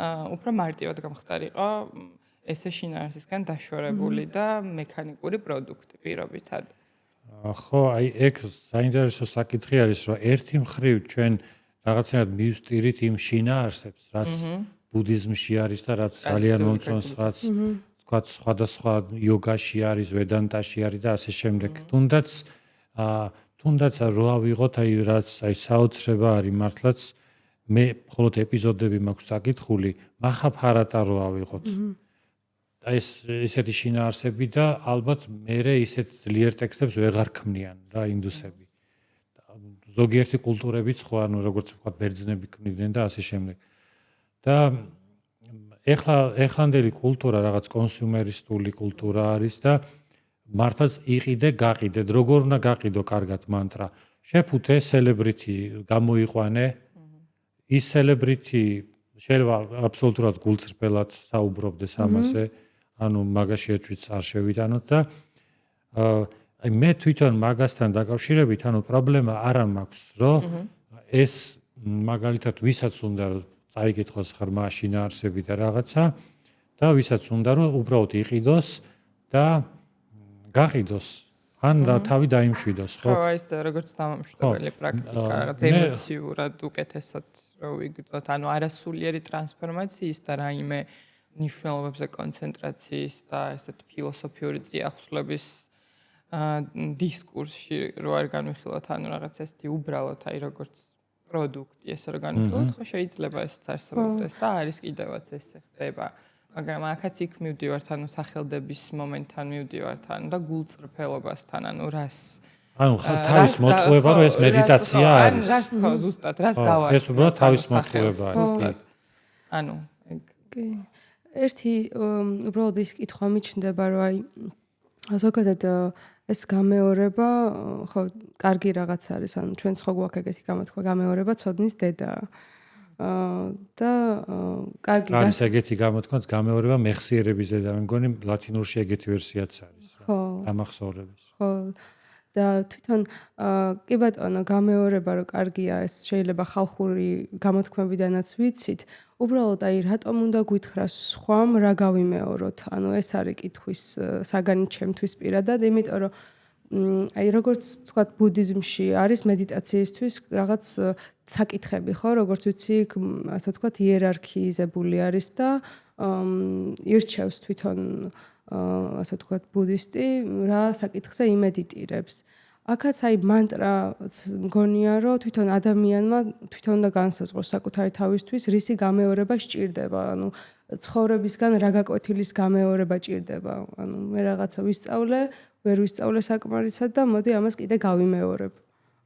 [SPEAKER 2] უფრო მარტივად გამხდარიყო ესე შინაარსისგან დაშორებული და მექანიკური პროდუქტი პირობითად.
[SPEAKER 1] ხო, აი ეგ საინტერესო საკითხი არის, რომ ერთი მხრივ ჩვენ რაღაცნაირად მივსტირით იმ შინაარსებს, რაც ბუდიზმში არის და რაც ძალიან მომწონს, რაც თქვათ სხვადასხვა იოგაში არის, ვედანტაში არის და ასე შემდეგ. თუნდაც რო ავიღოთ აი რაც აი საოცრება არის მართლაც მე მხოლოდ ეპიზოდები მაქვს საკითხული, მახაფარატა რო ავიღოთ. აი ესეთი შინაარსები და ალბათ მერე ისეთ ძლიერ ტექსტებს ვეღარ ქმნიან რა ინდუსები. ზოგიერთი კულტურებიც ხო, ანუ როგორც ვთქვათ, ბერძნები ქმნიდნენ და ასე შემდეგ. და ეხლანდელი კულტურა რაღაც კონსიუმერისტული კულტურა არის და მართლაც იყიდე, გაყიდე, როგორ უნდა გაყიდო კარგად მანტრა. შეფუთე celebrity გამოიყვანე ის celebrity შეიძლება აბსოლუტურად გულწრფელად საუბრობდეს ამაზე, ანუ მაგაში ეჭვიც არ შევიტანოთ და აი მე თვითონ მაგასთან დაკავშირებით, ანუ პრობლემა არა მაქვს, რომ ეს მაგალითად ვისაც უნდა რომ წაიკითხოს ღრმა შინაარსები და რაღაცა და ვისაც უნდა რომ უბრალოდ იყიდოს და გაყიდოს. ან თავი დაიმშვიდოს, ხო?
[SPEAKER 2] ხო, ეს როგორც დამამშვიდებელი პრაქტიკა, რაღაც ემოციურად უკეთესად რო ვიგრძნოთ, ანუ არასულიერი ტრანსფორმაციის და რაიმე ნიშნულობებზე კონცენტრაციის და ესეთ ფილოსოფიური წიაღსვლების დისკურსში რო არ განვიხილოთ, ანუ რაღაც ესეთი უბრალოდ აი როგორც პროდუქტი ესე რო განვიხილოთ, ხო შეიძლება ესეც არსებობდეს და არის კიდევაც ესე ხდება. მაგრამ აქაც იქ მივდივართ, ანუ სახელდების მომენტთან მივდივართ, ანუ და გულწრფელობასთან, ანუ რას
[SPEAKER 1] ანუ თავის მოტყუება რომ ეს მედიტაცია არის.
[SPEAKER 2] რას ხო ზუსტად, რას დავარ.
[SPEAKER 1] ეს უბრალოდ თავის მოტყუება არის.
[SPEAKER 2] ანუ
[SPEAKER 3] კი. ერთი უბრალოდ ის კითხვა მიჩნდება, რომ აი ზოგადად ეს გამეორება ხო კარგი რაღაც არის, ანუ ჩვენც ხო გვაქვს ეგეთი გამოთქვა, გამეორება ცოდნის დედაა. და კარგი
[SPEAKER 1] არის ეგეთი გამოთქვაც გამეორება მეხსიერების ზედა, მე მგონი ლათინურში ეგეთი ვერსიაც არის.
[SPEAKER 3] ხო.
[SPEAKER 1] ამახსოვრების.
[SPEAKER 3] ხო. და თვითონ კი ბატონო, გამეორება რო კარგია, ეს შეიძლება ხალხური გამოთქმებიდანაც ვიცით. უბრალოდ აი რატომ უნდა გითხრას სხვამ რა გავიმეოროთ? ანუ ეს არის კითხვის საგანი ჩემთვის პირადად, იმიტომ რომ აი როგორც თქვა ბუდიზმში არის მედიტაციისთვის რაღაც საკითხები, ხო, როგორც ვიცი, ასე თქვა იერარქიიზებული არის და ირჩევს თვითონ ასე თქვა ბუდისტი რა საკითხზე იმედიტირებს. აქაც აი მანტრა მგონია, რომ თვითონ ადამიანმა თვითონ უნდა განსაზღვროს საკუთარი თავისთვის რისი გამეორება სჭირდება, ანუ ცხოვრებისგან რა გაკვეთილის გამეორება ჭირდება. ანუ მე რაღაცა ვისწავლე, ვერ ვისწავლე საკმარისად და მოდი ამას კიდე გავიმეორებ.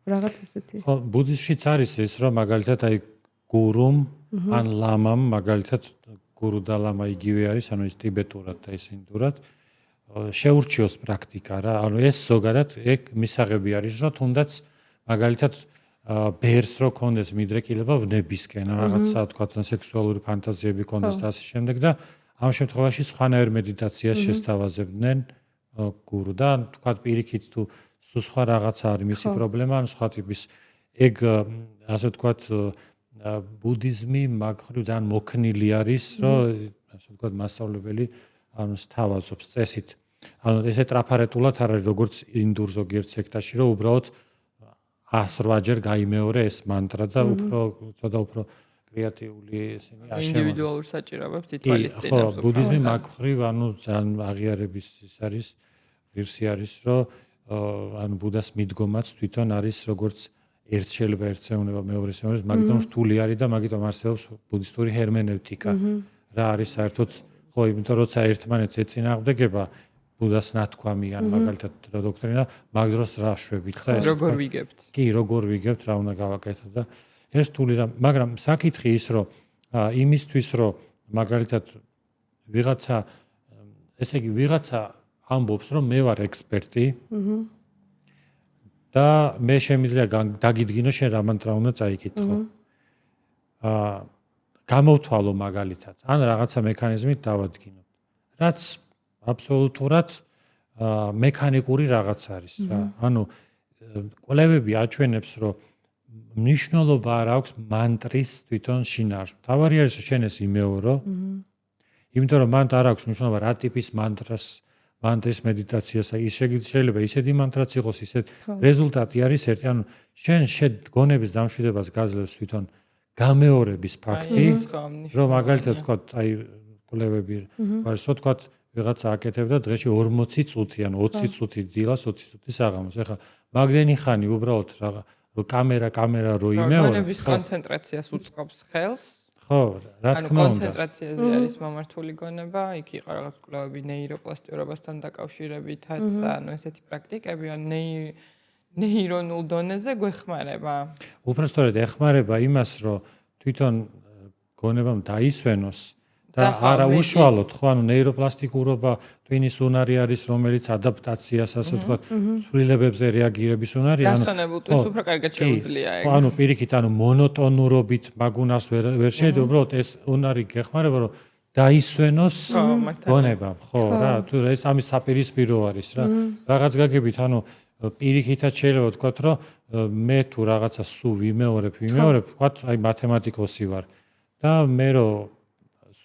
[SPEAKER 3] რაღაც ესეთი.
[SPEAKER 1] ხო, ბუდიზმშიც არის ეს, რომ მაგალითად აი გურუმ ან ლამამ, მაგალითად გურუ და ლამა იგივე არის, ანუ ის ტიბეტურად და ის ინდურად შეურჩიოს პრაქტიკა რა. ანუ ეს ზოგადად ეგ მისაღები არის, რომ თუნდაც მაგალითად ბერს რო კონდეს მიდრეკილება ვნებისკენ, რაღაცა თქვა სექსუალური ფანტაზიები კონდეს და ასე შემდეგ და ამ შემთხვევაში სხვანაირ მედიტაციას შესთავაზებდნენ გურუ და თქვა პირიქით თუ სხვა რაღაცა არის მისი პრობლემა, ან სხვა ტიპის ეგ ასე ვთქვათ ბუდიზმი მაგხრივ ძალიან მოქნილი არის, რომ ასე ვთქვათ მასწავლებელი ანუ სთავაზობს წესით. ანუ ესე ტრაფარეტულად არ არის როგორც ინდურ ზოგიერთ სექტაში, რომ უბრალოდ 108-ჯერ გაიმეორე ეს მანტრა და უფრო კრეატიული ესენი აშენებს.
[SPEAKER 2] ინდივიდუალურ საჭიროებებს ითვალისწინებს.
[SPEAKER 1] ხო, ბუდიზმი მაგხრივ ანუ ძალიან აღიარების ის არის, ღირსი არის, რომ ანუ ბუდას მიდგომაც თვითონ არის როგორც ერთ შეიძლება ერთეუნება მეორეს, მაგიტომ რთული არის და მაგიტომ არსებობს ბუდისტური ჰერმენევტიკა. რა არის საერთოდ ხო, იმიტომ როცა ერთმანეთს ეწინააღმდეგება ბუდას ნათქვამი ან მაგალითად დოქტრინა, მაგ დროს რა შვებით ხა ეს?
[SPEAKER 2] როგორ ვიგებთ?
[SPEAKER 1] კი, როგორ ვიგებთ, რა უნდა გავაკეთოთ და ეს რთული რა, მაგრამ საკითხი ის რომ იმისთვის რომ მაგალითად ვიღაცა ესე იგი ვიღაცა ამბობს რომ მე ვარ ექსპერტი და მე შემიძლია დაგიდგინო შენ რა მანტრა უნდა წაიკითხო. გამოვთვალო მაგალითად ან რაღაცა მექანიზმით დავადგინო. რაც აბსოლუტურად მექანიკური რაღაც არის რა. ანუ კვლევები აჩვენებს რომ მნიშვნელობა არ აქვს მანტრის თვითონ შინაარსს. თავარი არის შენ ეს იმეორო. იმიტომ რომ მან არ აქვს მნიშვნელობა რა ტიპის მანტრის მედიტაციას ის შეიძლება ისეთი მანტრაც იყოს, ისეთ რეზულტატი არის ერთი. ანუ შენ გონების დამშვიდებას გაძლევს თვითონ გამეორების ფაქტი, რომ მაგალითად თქვა, აი კვლევები არის, თქვა ვიღაცა აკეთებდა დღეში 40 წუთი, ან 20 წუთი დილას, 20 წუთი საღამოს. ეხლა მაგდენი ხანი უბრალოდ რა რომ კამერა რო იმეორე.
[SPEAKER 2] გონების კონცენტრაციას უწყობს ხელს.
[SPEAKER 1] ხო, რა თქმა უნდა.
[SPEAKER 2] კონცენტრაციაზე არის მომართული გონება, იქ იყო რაღაც კვლევები ნეიროპლასტიურობასთან დაკავშირებითაც, ანუ ესეთი პრაქტიკები, ან ნეირონულ დონეზე გვეხმარება.
[SPEAKER 1] უბრალოდ ეხმარება იმას, რომ თვითონ გონებამ დაისვენოს და არა უშუალოდ, ხო, ანუ ნეიროპლასტიკურობა ტვინის უნარი არის, რომელიც ადაპტაციას, ასე ვთქვათ, ცვლილებებზე რეაგირების უნარია.
[SPEAKER 2] დასვენებულ ტვინს უფრო კარგად შეუძლია ეგ.
[SPEAKER 1] ხო, ანუ პირიქით, ანუ მონოტონურობით მაგუნას ვერ შეიძლება, უბრალოდ ეს უნარი გეხმარება, რომ დაისვენოს გონებამ, ხო, რა, თუ ეს ამის საპირისპირო არის რა. რაღაც გაგებით, ანუ პირიქითაც შეიძლება ვთქვათ, რომ მე თუ რაღაცა სულ ვიმეორებ, ვთქვათ, აი მათემატიკოსი ვარ და მე რომ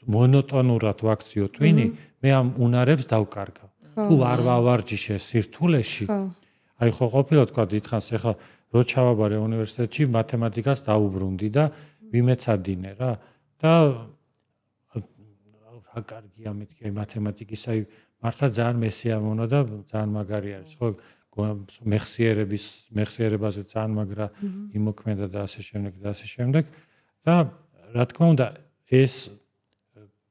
[SPEAKER 1] მონოტონურად ვაქციო ტვინი, მე ამ უნარებს დავკარგავ. თუ არ ვავარჯიშე სირთულეში, აი ხო ყოფილა თქვა დიდხანს, ეხლა რო ჩავაბარე უნივერსიტეტში, მათემატიკას დავუბრუნდი და ვიმეცადინე რა. და რა კარგია მეთქი აი მათემატიკის, აი მართლა ძალიან მესიამონა და ძალიან მაგარი არის, ხო? მეხსიერებაზე ძალიან მაგრა იმოქმედა და ასე შემდეგ და რა თქმა უნდა ეს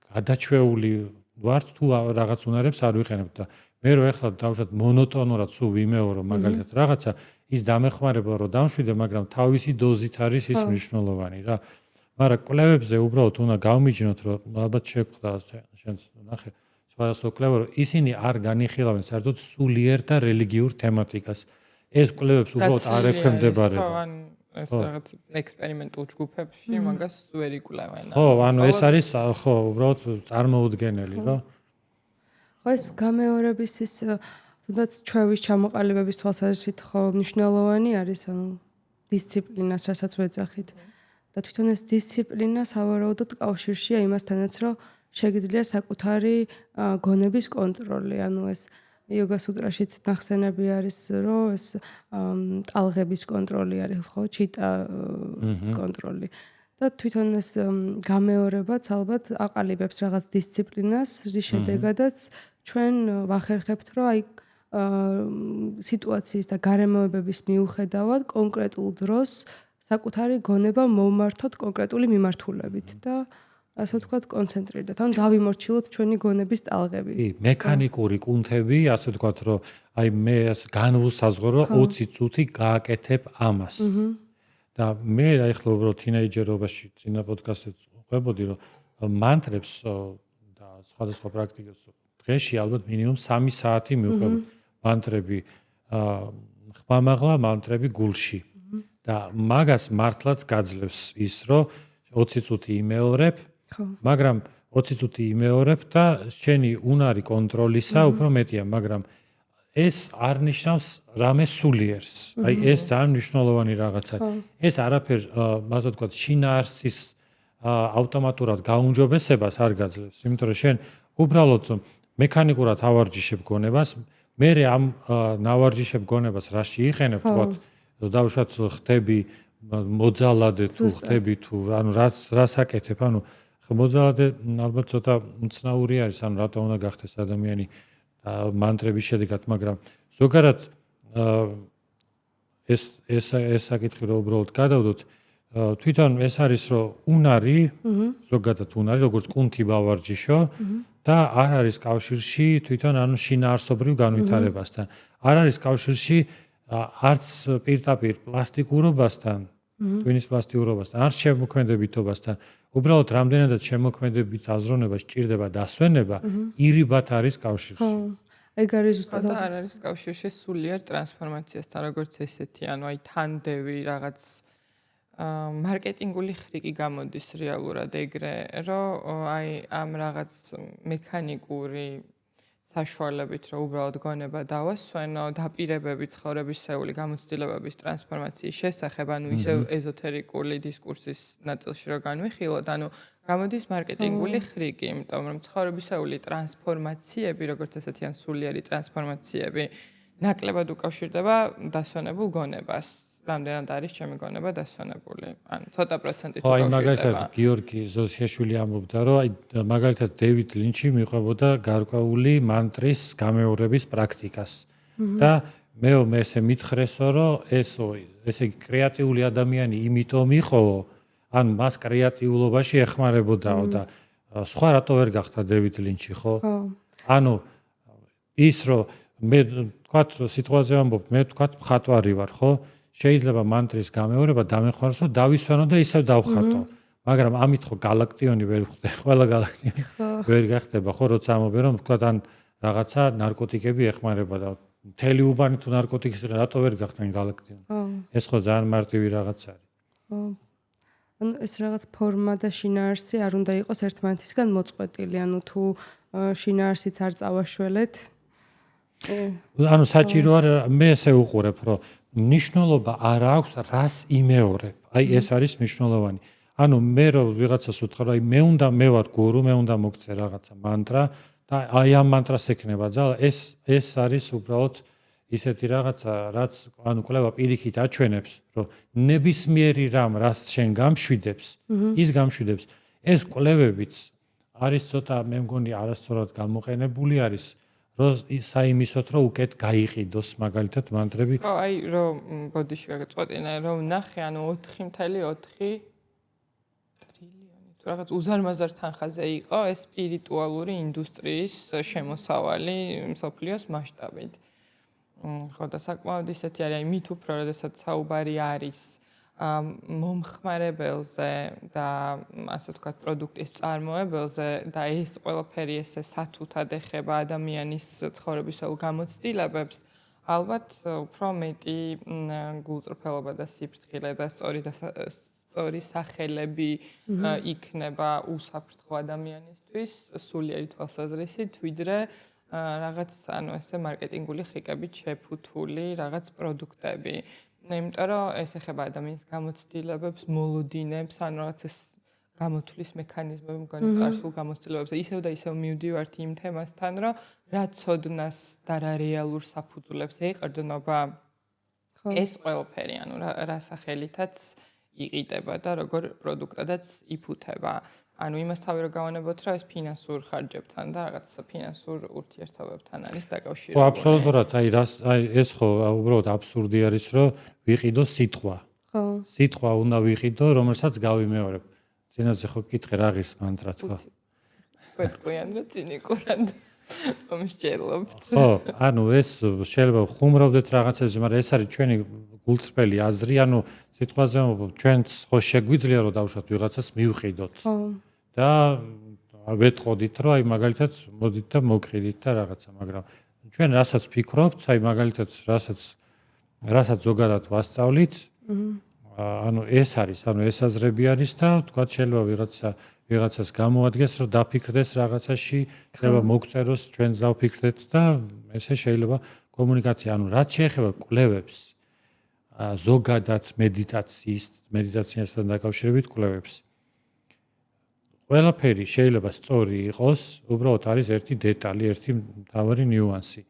[SPEAKER 1] გადაჩვეული ვარ თუ რაღაც უნარებს არ ვიყენებ და მე რო ეხლა დავუშვათ მონოტონურად სულ ვიმეორო მაგალითად რაღაცა ის დამეხმარება რომ დამშვიდე, მაგრამ თავისი დოზით არის ის მნიშვნელოვანი რა. მაგრამ კვლევებზე უბრალოდ უნდა გავმიჯნოთ რომ ალბათ შეხვდა შენს ნახე სხვადასხვა კვლევა რომ ისინი არ განიხილავენ საერთოდ სულიერ და რელიგიურ თემატიკას. ეს კვლევებს უბრალოდ არ ექვემდებარება.
[SPEAKER 2] ეს რაღაც ექსპერიმენტულ ჯგუფებში მაგას ვერ იკვლევენ.
[SPEAKER 1] ხო, ანუ ეს არის ხო, უბრალოდ წარმოუდგენელი რა.
[SPEAKER 3] ხო, ეს გამეორების ის თუნდაც ჩვევის ჩამოყალიბების თვალსაზრისით ხო მნიშვნელოვანი არის, ანუ დისციპლინას რასაც ვეძახით. და თვითონ ეს დისციპლინა სავარაუდოდ კავშირშია იმასთანაც, რომ შეგიძლია საკუთარი გონების კონტროლი, ანუ ეს იოგა სუტრაშიც ნახსენები არის, რომ ეს ტალღების კონტროლი არის, ხო, ჩიტას კონტროლი. და თვითონ ეს გამეორებაც ალბათ აყალიბებს რაღაც დისციპლინას, რის შედეგადაც ჩვენ ვახერხებთ, რომ აი სიტუაციის და გარემოებების მიუხედავად კონკრეტულ დროს საკუთარი გონება მოვმართოთ კონკრეტული მიმართულებით და ასე ვთქვათ კონცენტრირდეთ. ანუ დავიმორჩილოთ ჩვენი გონების ტალღები.
[SPEAKER 1] კი, მექანიკური კუნთები, ასე ვთქვათ, რომ აი მე განვუსაზღვრო 20 წუთი გააკეთებ ამას. და მე ახლა უბრალოდ თინეიჯერობაში წინა პოდკასტზე ყვებოდი, რომ მანტრებს და სხვადასხვა პრაქტიკებს დღეში ალბათ მინიმუმ 3 საათი მივყვებ. მანტრები ხმამაღლა, მანტრები გულში. და მაგას მართლაც გაძლევს ის, რომ 20 წუთი იმეორებ, მაგრამ 20 წუთი იმეორებ და შენი უნარი კონტროლისა უფრო მეტია, მაგრამ ეს არ ნიშნავს რამე სულიერს. აი ეს ძალიან მნიშვნელოვანი რაღაცაა. ეს არაფერ, ასე ვთქვათ, შინაარსის ავტომატურად გაუმჯობესებას არ გაძლევს, იმიტომ რომ შენ უბრალოდ მექანიკურად ავარჯიშებ გონებას, მე ამ ნავარჯიშებ გონებას რაში იყენებ, ვთქვათ, დავუშვათ ხდები მოძალადე თუ ხდები თუ ანუ რას აკეთებ, ანუ მოძალადე ალბათ ცოტა მცნაური არის, ანუ რატო უნდა გახდეს ადამიანი მანტრების შედეგად, მაგრამ ზოგადად ეს საკითხი რომ უბრალოდ გადავდოთ, თვითონ ეს არის რომ უნარი, ზოგადად უნარი, როგორც კუნთი ბავარჯიშო და არ არის კავშირში თვითონ ანუ შინაარსობრივ განვითარებასთან. არ არის კავშირში არც პირდაპირ პლასტიკურობასთან, ტვინის პლასტიკურობასთან, არც შემოქმედებითობასთან. უბრალოდ რამდენადაც შემოქმედებით აზროვნება სჭირდება დასვენება, ირიბად არის კავშირში.
[SPEAKER 3] ეგ არის ზუსტად
[SPEAKER 2] და არ არის კავშირში სულიერ ტრანსფორმაციასთან, როგორც ესეთი, ანუ აი თანდევი რაღაც მარკეტინგული ხრიკი გამოდის რეალურად ეგრე, რომ აი ამ რაღაც მექანიკური საშუალებით რომ უბრალოდ გონება დავასვენო, დაპირებები, ცხოვრებისეული გამოცდილებების ტრანსფორმაციის შესახებ, ანუ ისევ ეზოთერიკული დისკურსის ნაწილში რომ განვიხილოთ, ანუ გამოდის მარკეტინგული ხრიკი, იმიტომ რომ ცხოვრებისეული ტრანსფორმაციები, როგორც ესეთი ან სულიერი ტრანსფორმაციები, ნაკლებად უკავშირდება დასვენებულ გონებას. რამდენად არის ჩემი გონება დასვენებული. ანუ ცოტა პროცენტით უკავშირდება.
[SPEAKER 1] აი მაგალითად გიორგი ზოსიაშვილი ამბობდა, რომ აი მაგალითად დევიდ ლინჩი მიყვებოდა გარკვეული მანტრის გამეორების პრაქტიკას. და მე ესე მითხრესო, რომ ესე იგი კრეატიული ადამიანი იმიტომ იყო, ანუ მას კრეატიულობაში ეხმარებოდაო და სხვა რატო ვერ გახდა დევიდ ლინჩი, ხო? ანუ ის რომ მე თქვათ სიტყვაზე ამბობ, მე თქვათ მხატვარი ვარ, ხო? შეიძლება მანტრის გამეორება დამეხმაროს, რომ დავისვენო და ისევ დავხატო. მაგრამ ამით ხო galaktioni ვერ ხდება, ყველა galaktioni ვერ გახდება, ხო, როცა ამობენ რომ თქვა ან რაღაცა ნარკოტიკები ეხმარება და მთელი უბანი თუ ნარკოტიკის რატო ვერ გახდნენ galaktioni. ეს ხო ძალიან მარტივი რაღაც არის.
[SPEAKER 3] ხო. ანუ ეს რაღაც ფორმა და შინაარსი არ უნდა იყოს ერთმანეთისგან მოწყვეტილი, ანუ თუ შინაარსიც არ წავაშველეთ.
[SPEAKER 1] ანუ საჭირო არ მე ესე უყურებ, რომ ნიშნულობა არ აქვს რას იმეორებ. აი ეს არის მნიშვნელოვანი. ანუ მე რომ ვიღაცას უთხრა, აი მე ვარ გურუ, მე უნდა მოგწე რაღაცა მანტრა და აი ამ მანტრას ექნება ძალა, ეს არის უბრალოდ ისეთი რაღაცა, რაც ანუ კვლევა პირიქით აჩვენებს, რომ ნებისმიერი რამ, რაც შენ გამშვიდებს, ის გამშვიდებს. ეს კვლევებიც არის ცოტა მე მგონი არასწორად გამოყენებული არის. რომ საიმისოთ რომ უკეთ გაიყიდოს მაგალითად მანტრები.
[SPEAKER 2] ხო, აი რომ ბოდიში გაგწყვეტინე, რომ ნახე, ანუ 4.4 ტრილიონი თუ რაღაც უზარმაზარ თანხაზე იყო ეს სპირიტუალური ინდუსტრიის შემოსავალი მსოფლიოს მასშტაბით. ხო და საკმაოდ ისეთი არის, აი მით უფრო როდესაც საუბარი არის მომხმარებელზე და ასე ვთქვათ პროდუქტის წარმოებელზე და ეს ყველაფერი ესე სათუთად ეხება ადამიანის ცხოვრებისეულ გამოცდილებებს, ალბათ უფრო მეტი გულწრფელობა და სიფრთხილე და სწორი სახელები იქნება უსაფრთხო ადამიანისთვის სულიერი თვალსაზრისით, ვიდრე რაღაც ანუ ესე მარკეტინგული ხრიკებით შეფუთული რაღაც პროდუქტები. იმიტომ რომ ეს ეხება ადამიანის გამოცდილებებს, მოლოდინებს, ან რაღაც ეს გამოთვლის მექანიზმები მგონი წარსულ გამოცდილებებს და ისევ მივდივართ იმ თემასთან, რომ რა ცოდნას და რა რეალურ საფუძვლებს ეყრდნობა ეს ყველაფერი, ანუ რა სახელითაც იყიდება და როგორ პროდუქტადაც იფუთება. ანუ იმას თავი რომ გავანებოთ, რომ ეს ფინანსურ ხარჯებთან და რაღაც ფინანსურ ურთიერთობებთან არის დაკავშირებული.
[SPEAKER 1] ხო, აბსოლუტურად, აი ეს ხო უბრალოდ აბსურდი არის, რომ ვიყიდო სიტყვა.
[SPEAKER 3] ხო.
[SPEAKER 1] სიტყვა უნდა ვიყიდო, რომელსაც გავიმეორებ. წინაზე ხო კითხე რა ღირს მანტრა თქვა.
[SPEAKER 2] გვეტყვიან რომ ცინიკურად მომსჯელობთ.
[SPEAKER 1] ხო, ანუ ეს შეიძლება ხუმრობდეთ რაღაცებს, მაგრამ ეს არის ჩვენი გულწრფელი აზრი, ანუ სიტყვაზე ვამბობ, ჩვენც ხო შეგვიძლია რომ დავუშვათ ვიღაცას მივყიდოთ.
[SPEAKER 3] ხო.
[SPEAKER 1] და ვეტყოდით, რომ აი მაგალითად მოდით და მოგყიდით და რაღაცა, მაგრამ ჩვენ რასაც ფიქრობთ, აი მაგალითად რასაც ზოგადად ვასწავლით, ანუ ეს არის, ანუ ეს აზრები არის და თქვა შეიძლება ვიღაცას გამოადგეს, რომ დაფიქრდეს რაღაცაში, treba მოგწეროს, ჩვენც დავფიქრდეთ და ესე შეიძლება კომუნიკაცია, ანუ რაც შეეხება კვლევებს, ზოგადად მედიტაციასთან დაკავშირებით კვლევებს. ყველაფერი შეიძლება სწორი იყოს, უბრალოდ არის ერთი დეტალი, ერთი მთავარი ნიუანსი.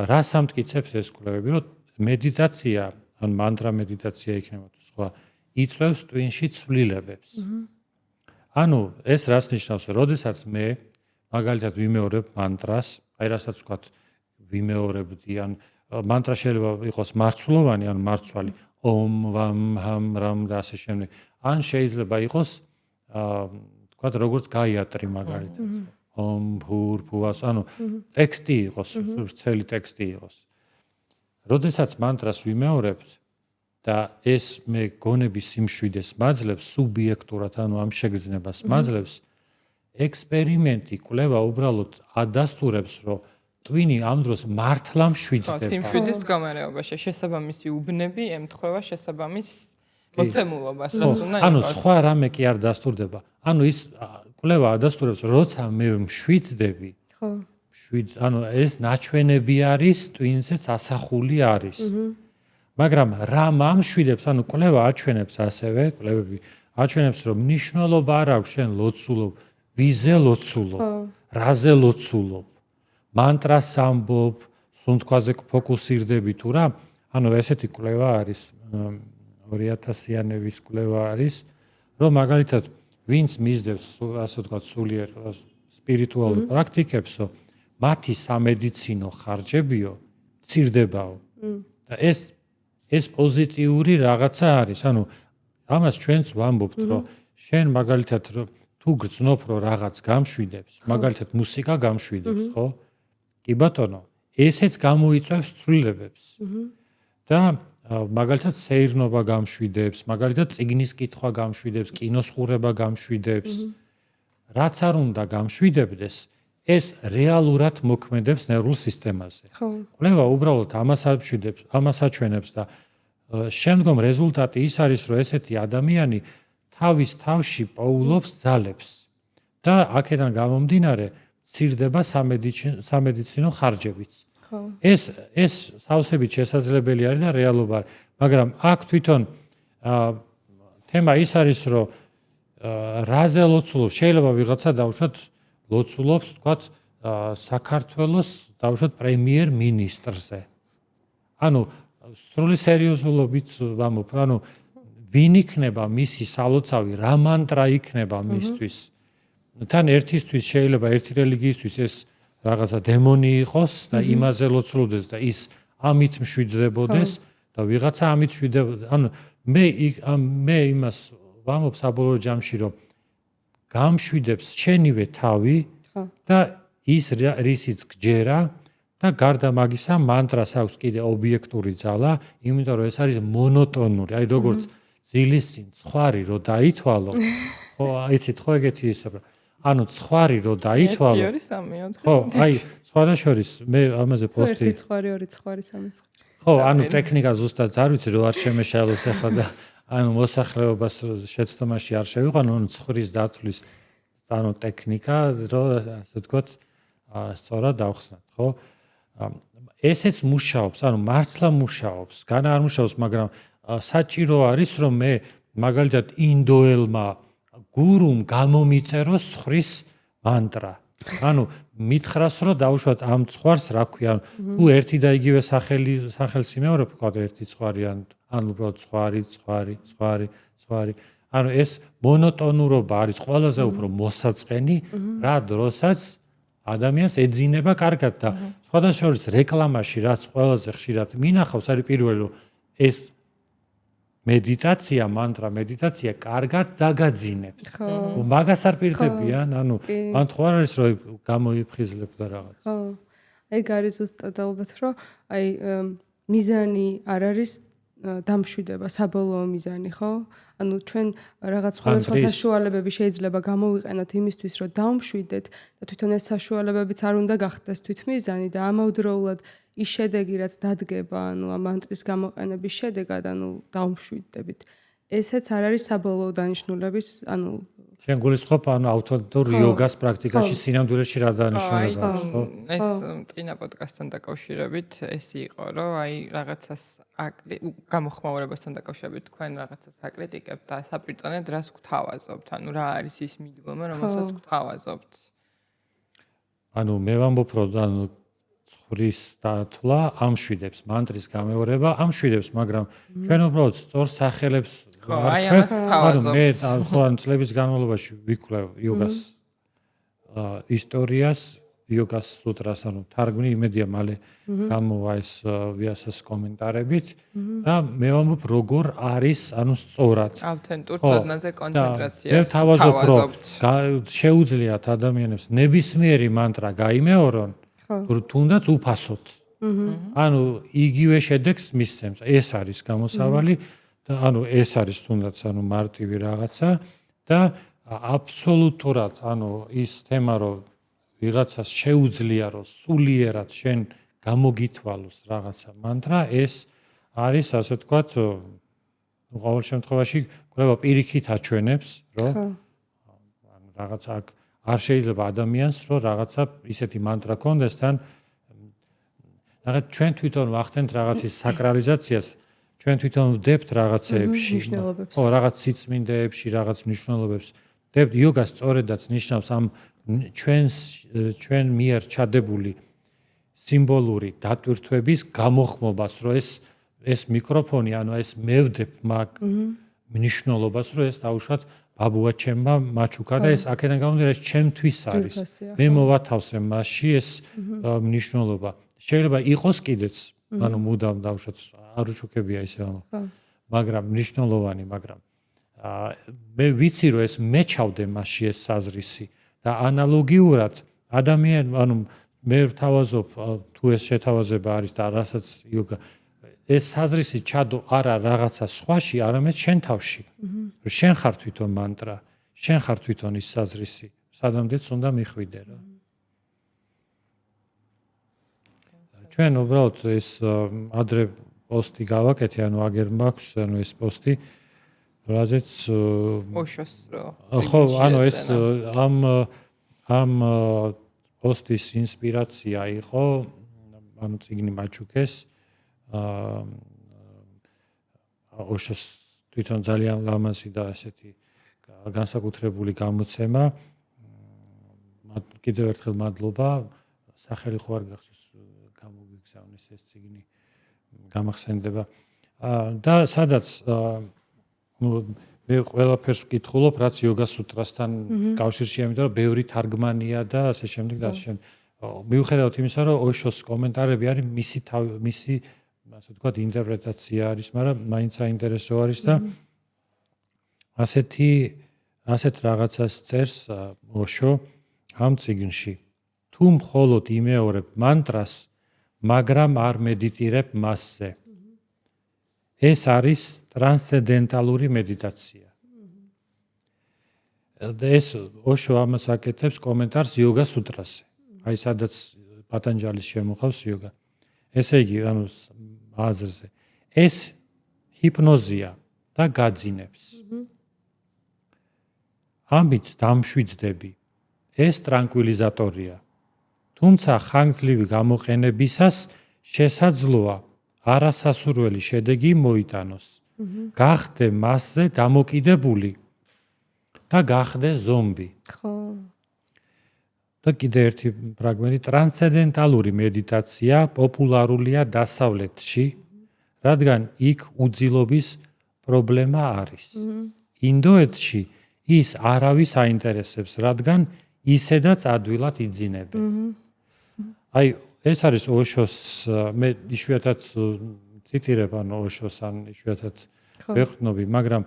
[SPEAKER 1] რას ამტკიცებს ეს კვლევები, რომ მედიტაცია, ან მანტრა მედიტაცია იქნება თუ სხვა, იწვევს ტვინში ცვლილებებს. ანუ ეს რას ნიშნავს, რომ როდესაც მე მაგალითად ვიმეორებ მანტრას, აი რასაც ვთქვათ, ვიმეორებდი, ან მანტრა შეიძლება იყოს მარცვლოვანი, ან მარცვალი, ომ, ვამ, ჰამ, რამ და ასე შემდეგ. ან შეიძლება იყოს თქვათ, როგორც გაიატრი მაგალითად. ომ, ბურ, ბუას, ანუ ტექსტი იყოს, ვრცელი ტექსტი იყოს. როდესაც მანტრას ვიმეორებთ და ეს მე გონების სიმშვიდეს მაძლევს, სუბიექტურად, ანუ ამ შეგრძნებას მაძლევს, ექსპერიმენტი, კვლევა უბრალოდ ადასტურებს, რომ ტვინი ამ დროს მართლა მშვიდდება.
[SPEAKER 2] სიმშვიდის მდგომარეობაში შესაბამისი უბნები ემთხვევა შესაბამის მოცემულობას, რაც უნდა იყოს.
[SPEAKER 1] ანუ სხვა რამე კი არ დასტურდება. ანუ ის კვლევა ადასტურებს, როცა მე მშვიდდები.
[SPEAKER 3] ხო.
[SPEAKER 1] ანუ ეს ნაჩვენები არის, ტვინზეც ასახული არის. მაგრამ რა მამშვიდებს, ანუ კვლევა აჩვენებს ასევე, კვლევები აჩვენებს, რომ მნიშვნელობა არ აქვს შენ ლოცულობ, ვიზე ლოცულობ, რაზე ლოცულობ, მანტრას ამბობ, სუნთქვაზე ფოკუსირდები თუ რა, ანუ ესეთი კვლევა არის, 2000-იანების კვლევა არის, რომ მაგალითად ვინც მისდევს, ასე ვთქვათ, სულიერ სპირიტუალურ პრაქტიკებსო, მათი სამედიცინო ხარჯებიო მცირდებაო. და ეს პოზიტიური რაღაცა არის. ანუ ამას ჩვენც ვამბობთ, რომ შენ მაგალითად თუ გრძნობ, რომ რაღაც გამშვიდებს, მაგალითად მუსიკა გამშვიდებს, ხო? კი ბატონო, ესეც გამოიწვევს ცვლილებებს. და მაგალითად სეირნობა გამშვიდებს, მაგალითად წიგნის კითხვა გამშვიდებს, კინოს ყურება გამშვიდებს. რაც არ უნდა გამშვიდებდეს, ეს რეალურად მოქმედებს ნერვულ სისტემაზე. კვლევა უბრალოდ ამას აჩვენებს და შემდგომ რეზულტატი ის არის, რომ ესეთი ადამიანი თავის თავში პოულობს ძალებს და აქედან გამომდინარე მცირდება სამედიცინო ხარჯებიც. ეს სავსებით შესაძლებელი არის და რეალობა არის, მაგრამ აქ თვითონ თემა ის არის, რომ რაზე ლოცულობს, შეიძლება ვიღაცა დავუშვათ ლოცულობს, თქვათ, საქართველოს დავუშვათ პრემიერ მინისტრზე. ანუ სრული სერიოზულობით ვამბობ, ანუ ვინ იქნება მისი სალოცავი, რა მანტრა იქნება მისთვის. თან ერთისთვის შეიძლება ერთი რელიგიისთვის ეს რაღაცა დემონი იყოს და იმაზე ლოცულობდეს და ის ამით მშვიდდებოდეს და ვიღაცა ამით მშვიდდებოდეს. ანუ მე იმას ვამბობ საბოლოო ჯამში, რომ გამშვიდებს შენივე თავი და ის რისიც გჯერა და გარდა მაგისა მანტრას აქვს კიდე ობიექტური ძალა, იმიტომ რომ ეს არის მონოტონური, აი როგორც ძილის წინ ცხარი რო დაითვალო, ხო, აიცით ხო ეგეთი ისე, ანუ ცხარი რო დაითვალო.
[SPEAKER 2] 1 2 3 4.
[SPEAKER 1] ხო, აი სხვადასხვა მე ამაზე პოსტი.
[SPEAKER 3] 1 ცხარი, 2 ცხარი, 3 ცხარი.
[SPEAKER 1] ხო, ანუ ტექნიკა ზუსტად არ ვიცი რო არ შემეშალოს ახლა და ანუ მოსახლეობას შეცდომაში არ შევიყვანო, ანუ ცხრის დათვლის ანუ ტექნიკა რო ასე ვთქვათ, სწორად დავხსნათ, ხო? ესეც მუშაობს, ანუ მართლა მუშაობს, განა არ მუშაობს, მაგრამ საჭირო არის, რომ მე მაგალითად ინდოელმა გურუმ გამომიწეროს ცხრის მანტრა. ანუ მითხრას, რომ დავუშვათ ამ ცხვარს, რა ქვია, თუ ერთი და იგივე სახელს იმეორებ, ვთქვათ, ერთი ცხვარი, ანუ უბრალოდ ცხვარი. ანუ ეს მონოტონურობა არის ყველაზე უფრო მოსაწყენი, რა დროსაც ადამიანს ეძინება კარგად და სხვადასხვა რეკლამაში რაც ყველაზე ხშირად მინახავს, არის პირველი, რომ ეს მედიტაცია, მანტრა მედიტაცია კარგად დაგაძინებს. მაგას არ პირდებიან, ანუ მან ხო არ არის რომ გამოიფხიზლებ და რაღაც.
[SPEAKER 3] ხო. ეგ არის ზუსტად ალბათ, რომ აი მიზანი არ არის დამშვიდება, საბოლოო მიზანი, ხო? ანუ ჩვენ რაღაც სხვადასხვა საშუალებები შეიძლება გამოვიყენოთ იმისთვის, რომ დავმშვიდეთ და თვითონ ეს საშუალებებიც არ უნდა გახდეს თვითმიზანი და ამავდროულად ის შედეგი, რაც დადგება, ანუ ამ მანტრის გამოყენების შედეგად, ანუ დავმშვიდდებით. ესეც არ არის საბოლოო დანიშნულების, ანუ
[SPEAKER 1] შენ გულისხმობ ანუ ავტონომურ იოგას პრაქტიკაში სინამდვილეში რა დანიშნულება აქვს, ხო?
[SPEAKER 2] ეს წინა პოდკასტთან დაკავშირებით ეს იყო, რომ აი რაღაცას გამოხმაურებასთან დაკავშირებით თქვენ რაღაცას აკრიტიკებთ და საპირწონედ რას გთავაზობთ? ანუ რა არის ის მიდგომა, რომელსაც გთავაზობთ?
[SPEAKER 1] ანუ მე ვამბობ, რომ ანუ ხვრის დათვლა ამშვიდებს, მანტრის გამეორება ამშვიდებს, მაგრამ ჩვენ უბრალოდ სწორ სახელებს
[SPEAKER 2] აი ამას გთავაზობთ.
[SPEAKER 1] მე ხო ან წლების განმავლობაში ვიკვლევ იოგას ისტორიას, იოგას სუტრას, ანუ თარგმნი იმედია მალე გამოვა ეს ვიასას კომენტარებით და მე ვამბობ როგორ არის ანუ სწორად
[SPEAKER 2] ავთენტურ ცოდნაზე კონცენტრაციას
[SPEAKER 1] მე თავაზობთ შეუძლიათ ადამიანებს ნებისმიერი მანტრა გაიმეორონ თუნდაც უფასოდ ანუ იგივე შედეგს მისცემს ეს არის გამოსავალი და ანუ ეს არის თუნდაც ანუ მარტივი რაღაცა და აბსოლუტურად ანუ ის თემა რომ ვიღაცას შეუძლია რომ სულიერად შენ გამოგითვალოს რაღაცა მანტრა ეს არის ასე ვთქვათ ყოველ შემთხვევაში კვლევა პირიქით აჩვენებს რომ ანუ რაღაცა არ შეიძლება ადამიანს რომ რაღაცა ისეთი მანტრა კონდეს თან რაღაც ჩვენ თვითონ ვახდენთ რაღაცის საკრალიზაციას ჩვენ თვითონ ვდებთ რაღაცეებში
[SPEAKER 3] მნიშვნელობებს.
[SPEAKER 1] ხო რაღაც სიწმინდეებში რაღაც მნიშვნელობებს ვდებთ იოგას სწორედაც ნიშნავს ამ ჩვენ მიერ ჩადებული სიმბოლური დატვირთვების გამოხმობას რომ ეს მიკროფონი ანუ ეს მე ვდებ მაგ მნიშვნელობას რომ ეს დაუშვათ ბაბუა ჩემმა მაჩუკა და ეს აქედან გამომდინარე ეს ჩემთვის არის მე მოვათავსე მასში ეს მნიშვნელობა შეიძლება იყოს კიდეც ანუ მუდამ დაუშვათ არ უჩუქებია ისე მაგრამ მნიშვნელოვანი მაგრამ მე ვიცი რომ ეს მეჩავდე მასში ეს საზრისი და ანალოგიურად ადამიან ანუ მე ვთავაზობ თუ ეს შეთავაზება არის და რასაც იოგა ეს საზრისი ჩადო არა რაღაცა სხვაში არამედ შენ თავში შენ ხარ თვითონ მანტრა შენ ხარ თვითონ ის საზრისი სადამდეც უნდა მიხვიდე რა ჩვენ უბრალოდ ეს ადრე პოსტი გავაკეთე ანუ აგერ მაქვს ანუ ეს პოსტი რაზეც
[SPEAKER 2] ოშოს
[SPEAKER 1] ხო ანუ ეს ამ პოსტის ინსპირაცია იყო ანუ წიგნი მაჩუკეს ოშოს თვითონ ძალიან ლამაზი და ასეთი განსაკუთრებული გამოცემა კიდევ ერთხელ მადლობა სახელი ხო არ გახსოვს გამოგიგზავნეს ეს წიგნი გამახსენდება და სადაც მე ყველაფერს ვკითხულობ რაც იოგას სუტრასთან კავშირში ამიტომ რომ ბევრი თარგმანია და ასე შემდეგ და ასე შემდეგ მიუხედავად იმისა რომ ოშოს კომენტარები არის მისი ასე ვთქვათ ინტერპრეტაცია არის მაგრამ მაინც საინტერესო არის და ასეთ რაღაცას წერს ოშო ამ წიგნში თუ მხოლოდ იმეორებ მანტრას მაგრამ არ მედიტირებ მასზე ეს არის ტრანსცენდენტალური მედიტაცია. ეს ოშო ამას აკეთებს კომენტარს იოგას სუტრაზე. აი სადაც პატანჯალის შემოხავს იოგა. ესე იგი, ანუ აზრზე. ეს ჰიპნოზია და გაძინებს. ამით დამშვიდდები. ეს ტრანკვილიზატორია. თუმცა ხანგრძლივი გამოყენებისას შესაძლოა არასასურველი შედეგი მოიტანოს. გახდე მასზე დამოკიდებული და გახდე ზომბი.
[SPEAKER 3] ხო.
[SPEAKER 1] და კიდე ერთი ფრაგმენტი ტრანსცენდენტალური მედიტაცია პოპულარულია დასავლეთში, რადგან იქ უძილობის პრობლემა არის. ინდოეთში ის არავის აინტერესებს, რადგან ისედაც ადვილად იძინებენ. აი ეს არის ოშოს მე იშვიათად ციტირებ ანუ ოშოს ან იშვიათად ვეყრდნობი, მაგრამ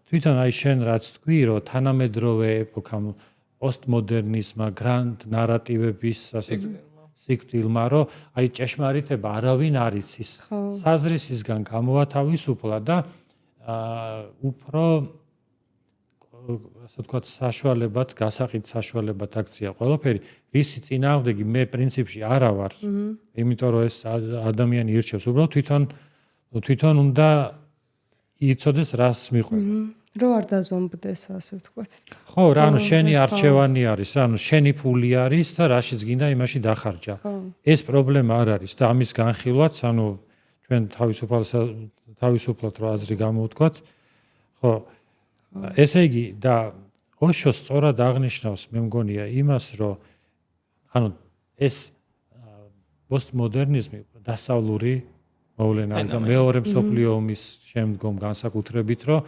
[SPEAKER 1] თვითონ აი შენ რაც თქვი, რომ თანამედროვე ეპოქამ პოსტმოდერნიზმა, გრანდ ნარატივების ასე სიკვდილმა, რომ აი ჭეშმარიტება არავინ არ იცის. საზრისისგან გამოვათავისუფლა და უფრო ასე ვთქვათ საშუალებად, გასაყიდ საშუალებად აქცია ყველაფერი. რისი წინააღმდეგი მე პრინციპში არა ვარ. იმიტომ რომ ეს ადამიანი ირჩევს, უბრალოდ თვითონ უნდა იცოდეს რას მიყვება.
[SPEAKER 3] რო არ დაზომბდეს, ასე ვთქვათ.
[SPEAKER 1] ხო, რა, ანუ შენი არჩევანი არის, ანუ შენი ფული არის და რაშიც გინდა იმაში დახარჯა. ეს პრობლემა არ არის და ამის განხილვაც, ანუ ჩვენ თავისუფლად რო აზრი გამოვთქვათ, ხო. ესე იგი და ოშო სწორად აღნიშნავს, მე მგონია იმას, რომ ანუ ეს პოსტმოდერნიზმი დასავლური მოვლენაა და მეორე მსოფლიო ომის შემდგომ განსაკუთრებით, რომ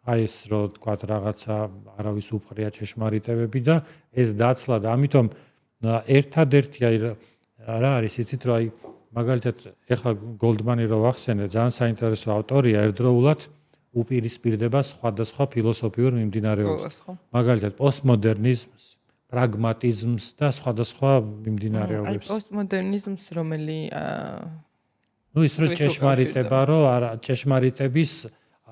[SPEAKER 1] აი ეს რო თქვათ რაღაცა არავის უფრია ჭეშმარიტებები და ეს დაცლა და ამიტომ ერთადერთი აი რა არის იცით რომ აი მაგალითად ეხლა გოლდმანი რო ვახსენე ძალიან საინტერესო ავტორია ერთდროულად უპირისპირდება სხვადასხვა ფილოსოფიურ მიმდინარეობებს მაგალითად პოსტმოდერნიზმს პრაგმატიზმს და სხვადასხვა მიმდინარეობებს
[SPEAKER 2] აი პოსტმოდერნიზმს რომელი
[SPEAKER 1] ну ის რო ჭეშმარიტება რო არა ჭეშმარიტების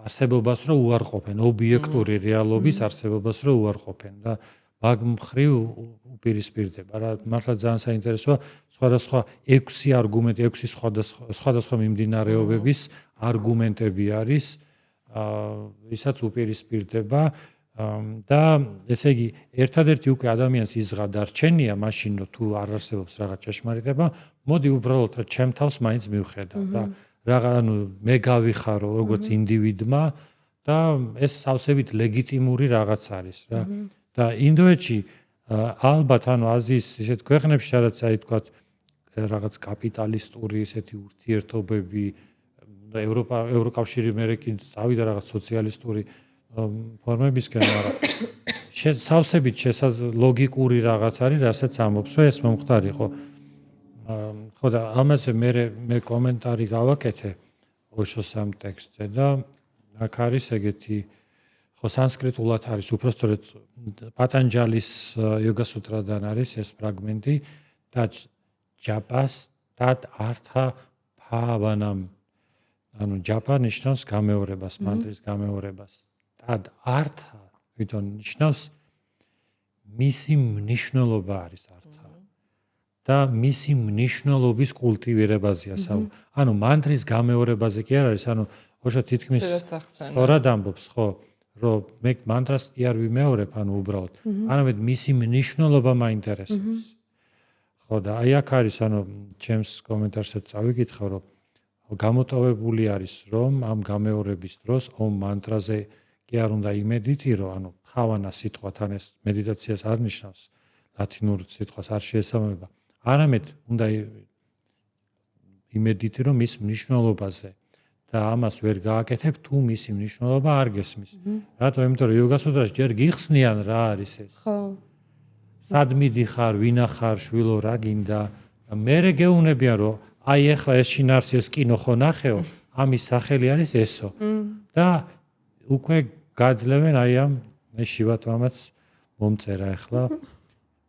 [SPEAKER 1] არსებობას რო უარყოფენ ობიექტური რეალობის არსებობას რო უარყოფენ და მაგ მხრივ უპირისპირდება რა მართლა ძალიან საინტერესოა სხვადასხვა 6 არგუმენტი 6 სხვადასხვა მიმდინარეობების არგუმენტები არის ისაც უპირისპირდება და ესე იგი ერთადერთი უკვე ადამიანს იზღა დარჩენია მაშინ რომ თუ არ არსებობს რაღაც ჭეშმარიტება მოდი უბრალოდ რა ჩემ თავს მაინც მივხედა და რაღა ანუ მე გავიხარო როგორც ინდივიდმა და ეს სავსებით ლეგიტიმური რაღაც არის რა და ინდოეთში ალბათ ანუ აზიის ისეთ ქვეყნებში სადაც აი თქვათ რაღაც კაპიტალისტური ისეთი ურთიერთობები და ევროკავშირი მერე კი წავიდა რაღაც სოციალისტური ფორმებისკენ მაგრამ სავსებით ლოგიკური რაღაც არის რასაც ამბობს რომ ეს მომხდარიყო ხო და ამაზე მე კომენტარი გავაკეთე ოშოს ამ ტექსტზე და აქ არის ეგეთი ხო სანსკრიტულად არის უпростоრეთ პატანჯალის იოგასუტრადან არის ეს ფრაგმენტი და ჯაპას ტად ართა ფავანამ ანუ ჯაპა ნიშნავს გამეორებას მანტრის გამეორებას ტად ართა თვითონ ნიშნავს მისი მნიშვნელობა არის ართა და მისი მნიშვნელობის კულტივირებაზეა ანუ მანტრის გამეორებაზე კი არ არის ანუ ოშო თითქმის სწორად ამბობს ხო რომ მე მანტრას კი არ ვიმეორებ ანუ უბრალოდ არამედ მისი მნიშვნელობა მაინტერესებს ხო და აი აქ არის ანუ ჩემს კომენტარსაც წავიკითხავ რომ გამოტოვებული არის რომ ამ გამეორების დროს ომ მანტრაზე კი არ უნდა იმედითი რომ ანუ ხავანა სიტყვათან ეს მედიტაციას არ ნიშნავს ლათინურ სიტყვას არ შეესაბამება არამედ უნდა იმედითი რომ მის მნიშვნელობაზე და ამას ვერ გააკეთებ თუ მისი მნიშვნელობა არ გესმის. რატო? იმიტომ რომ იოგასუტრაში ჯერ გიხსნიან რა არის ეს. ხო. სად მიდიხარ, ვინა ხარ, შვილო, რა გინდა? მერე გეუბნებიან რომ აი ეხლა ეს შინაარსი ეს კინო ხო ნახეო, ამის სახელი არის ესო. და უკვე გაძლევენ აი ამ შივატვამაც მომწერა ეხლა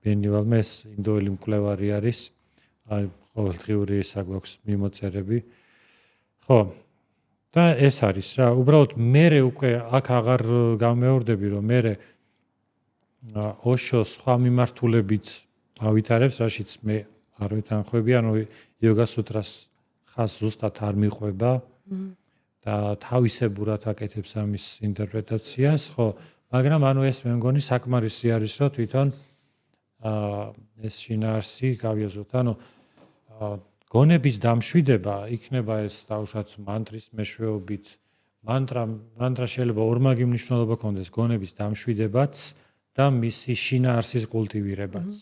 [SPEAKER 1] ბენივალმა ეს ინდოელი მკვლევარი არის. აი ყოველდღიური ისა გვაქვს მიმოწერები. ხო. და ეს არის რა, უბრალოდ მერე უკვე აქ აღარ გამეორდები რომ მერე ოშოს სხვა მიმართულებით ავითარებს, რაშიც მე არ ვეთანხმები, ანუ იოგასუტრას ხას ზუსტად არ მიყვება და თავისებურად აკეთებს ამის ინტერპრეტაციას, ხო, მაგრამ ანუ ეს მე მგონი საკმარისი არის, რომ თვითონ ეს შინაარსი გავიაზროთ, ანუ გონების დამშვიდება იქნება ეს დაუშვათ მანტრის მეშვეობით მანტრა შეიძლება ორმაგი მნიშვნელობა ჰქონდეს გონების დამშვიდებაც და მისი შინაარსის კულტივირებაც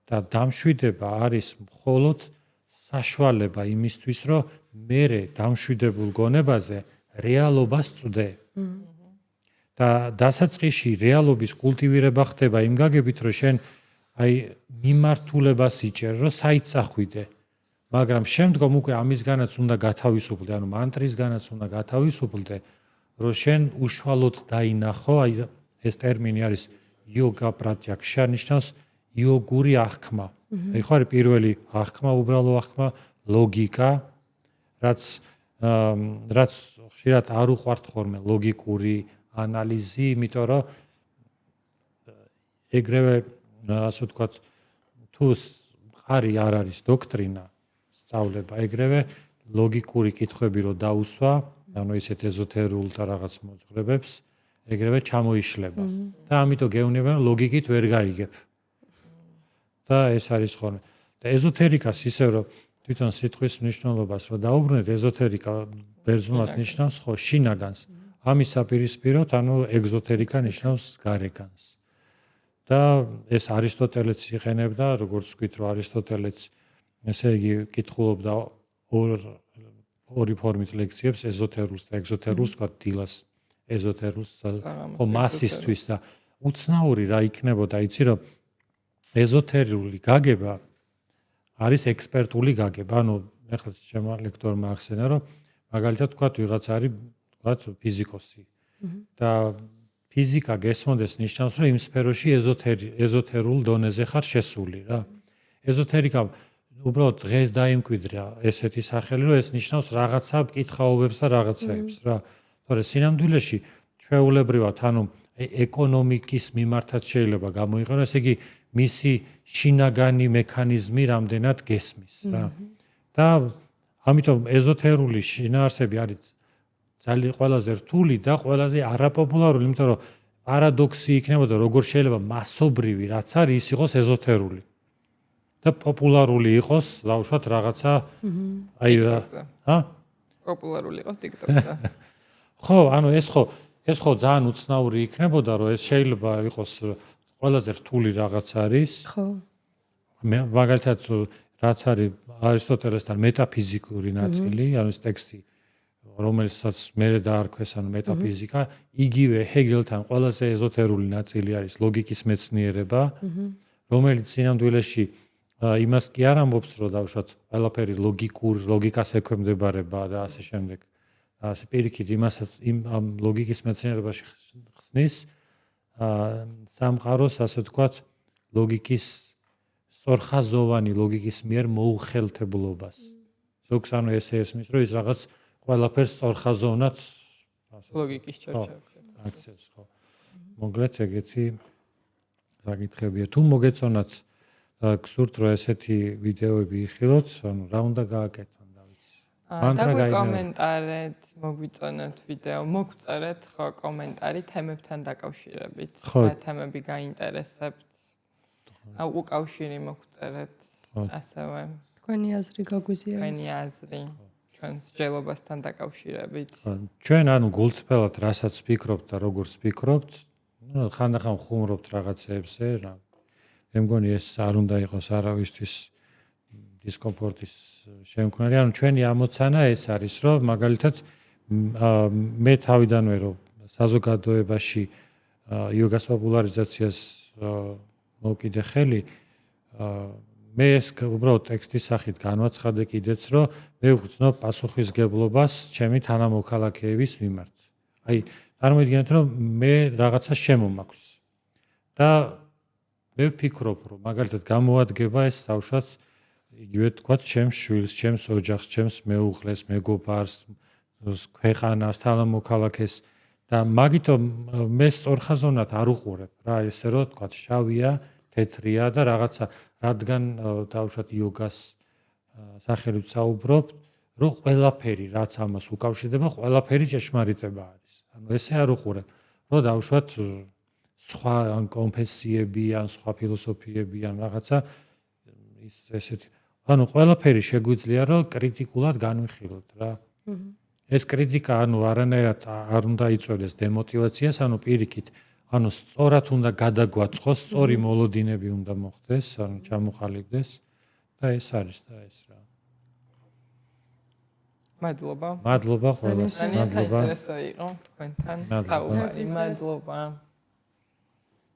[SPEAKER 1] და დამშვიდება არის მხოლოდ საშუალება იმისთვის რომ მერე დამშვიდებულ გონებაზე რეალობას წვდე და დასაწყისში რეალობის კულტივირება ხდება იმ გაგებით რომ შენ აი მიმართულებას იჭერ რომ საიტსახვიდე მაგრამ შემდგომ უკვე ამისგანაც უნდა გათავისუფლდე, ანუ მანტრისგანაც უნდა გათავისუფლდე, რომ შენ უშუალოდ დაინახო, აი ეს ტერმინი არის იოგა პრატიაქშა, ნიშნავს იოგური აღქმა. აი ხო არის პირველი აღქმა, უბრალო აღქმა, ლოგიკა, რაც ხშირად არ უყვართ ხოლმე ლოგიკური ანალიზი, იმიტომ რომ ეგრევე ასე ვთქვათ, თუ ხარი არ არის დოქტრინა სწავლება ეგრევე ლოგიკური კითხვები რო დაუსვა, ანუ ისეთ ეზოთერულ და რაღაც მოძღვრებებს, ეგრევე ჩამოიშლება. და ამიტომ გეუბნება, რომ ლოგიკით ვერ გაიგებ. და ეს არის ხოლმე. და ეზოთერიკას ისევ რომ თვითონ სიტყვის მნიშვნელობას რომ დაუბრუნდეთ, ეზოთერიკა ბერძნულად ნიშნავს ხო შინაგანს. ამის საპირისპიროდ, ანუ ეგზოთერიკა ნიშნავს გარეგანს. და ეს არისტოტელეც იყენებდა, როგორც ვთქვით, რომ არისტოტელეც ესე იგი კითხულობდა ორი ფორმით ლექციებს, ეზოთერულს და ეგზოთერულს, თქვა დილას ეზოთერულს, ხო მასისთვის და უცნაური რა იქნებოდა, იცი რომ ეზოთერული გაგება არის ექსპერტული გაგება. ანუ ეხლა ჩემო ლექტორმა ახსენა, რომ მაგალითად თქვა ვიღაც არის, თქვა ფიზიკოსი. და ფიზიკა გესმოდეს ნიშნავს, რომ იმ სფეროში ეზოთერულ დონეზე ხარ შესული რა. ეზოთერიკა უბრალოდ დღეს დაიმკვიდრა ესეთი სახელი, რომ ეს ნიშნავს რაღაცა კითხაობებს და რაღაცაებს რა. თორე სინამდვილეში ჩვეულებრივად, ანუ ეკონომიკის მიმართაც შეიძლება გამოიყენოს, ესე იგი მისი შინაგანი მექანიზმი რამდენად გესმის რა. და ამიტომ ეზოთერული შინაარსები არის ძალიან ყველაზე რთული და ყველაზე არაპოპულარული, იმიტომ რომ პარადოქსი იქნებოდა, როგორ შეიძლება მასობრივი რაც არის, ის იყოს ეზოთერული. და პოპულარული იყოს, ლაუშვათ რაღაცა აი რა.
[SPEAKER 2] პოპულარული იყოს TikTok-ზე.
[SPEAKER 1] ხო, ანუ ეს ხო ძალიან უცნაური იქნებოდა, რომ ეს შეიძლება იყოს ყველაზე რთული რაღაც არის.
[SPEAKER 3] ხო.
[SPEAKER 1] მაგალითად რაც არის არისტოტელესთან მეტაფიზიკური ნაწილი, ანუ ეს ტექსტი, რომელსაც მე დაარქვეს, ანუ მეტაფიზიკა, იგივე ჰეგელთან ყველაზე ეზოთერული ნაწილი არის ლოგიკის მეცნიერება, რომელიც სინამდვილეში იმას კი არ ამბობს, რომ დავუშვათ ყველაფერი ლოგიკას ექვემდებარება და ასე შემდეგ. ასე პირიქით იმასაც ამ ლოგიკის მეცნიერებაში ხსნის სამყაროს, ასე ვთქვათ, ლოგიკის სწორხაზოვანი ლოგიკის მიერ მოუხელთებლობას. ზოგს ანუ ესე ესმის, რომ ის რაღაც ყველაფერს სწორხაზოვნად
[SPEAKER 2] ლოგიკის ჩარჩოებში
[SPEAKER 1] აქცევს, ხო. მოგლეთ ეგეთი საკითხებია. თუ მოგეწონათ და გსურთ რომ ესეთი ვიდეოები იხილოთ, ანუ რა უნდა გააკეთონ, დავიცი.
[SPEAKER 2] კომენტარეთ, მოგვიწონეთ ვიდეო, მოგწერეთ ხო კომენტარი თემებთან დაკავშირებით. რა თემები გაინტერესებთ? უკავშირი მოგწერეთ ასევე.
[SPEAKER 3] თქვენი აზრი გაგვიზიარეთ.
[SPEAKER 2] თქვენი აზრი ჩვენს მსჯელობასთან დაკავშირებით.
[SPEAKER 1] ჩვენ ანუ გულწრფელად რასაც ვფიქრობთ და როგორ ვფიქრობთ, ну ხანდახან ხუმრობთ რაღაცეებზე რა. მე მგონი ეს არ უნდა იყოს არავისთვის დისკომფორტის შემქმნელი. ანუ ჩვენი ამოცანა ეს არის, რომ მაგალითად მე თავიდანვე რომ საზოგადოებაში იოგას პოპულარიზაციას მოვკიდე ხელი, მე ეს უბრალოდ ტექსტის სახით განვაცხადე კიდეც, რომ მე ვგრძნობ პასუხისგებლობას ჩემი თანამოქალაქეების მიმართ. აი, წარმოიდგინეთ, რომ მე რაღაცა შემომაქვს. და მე ვფიქრობ, რომ მაგალითად გამოადგება ეს თავშად იგივე თქვა ჩემს შვილს, ჩემს ოჯახს, ჩემს მეუღლეს, მეგობარს, ქვეყანას, თანამოქალაქეს და მაგითო მე სწორხაზოვნად არ უყურებ რა, ესე რომ თქვა შავია, თეთრია და რაღაცა რადგან თავშად იოგას სახელით საუბრობ, რომ ყველაფერი რაც ამას უკავშირდება, ყველაფერი ჭეშმარიტება არის. ანუ ესე არ უყურებ, რომ დავუშვათ სხვა ან კონფესიები, ან სხვა ფილოსოფიები, ან რაღაცა ის ესეთი. ანუ ყველაფერი შეგვიძლია, რომ კრიტიკულად განვიხილოთ რა. ეს კრიტიკა ანუ არანაირად არ უნდა იწვევდეს დემოტივაციას, ანუ პირიქით, ანუ სწორად უნდა გადაგვაწყოს, სწორი მოლოდინები უნდა მოხდეს, ანუ ჩამოყალიბდეს და ეს არის და ეს რა.
[SPEAKER 2] მადლობა.
[SPEAKER 1] მადლობა ყველას.
[SPEAKER 2] მადლობა. საინტერესო იყო თქვენთან საუბარი. მადლობა.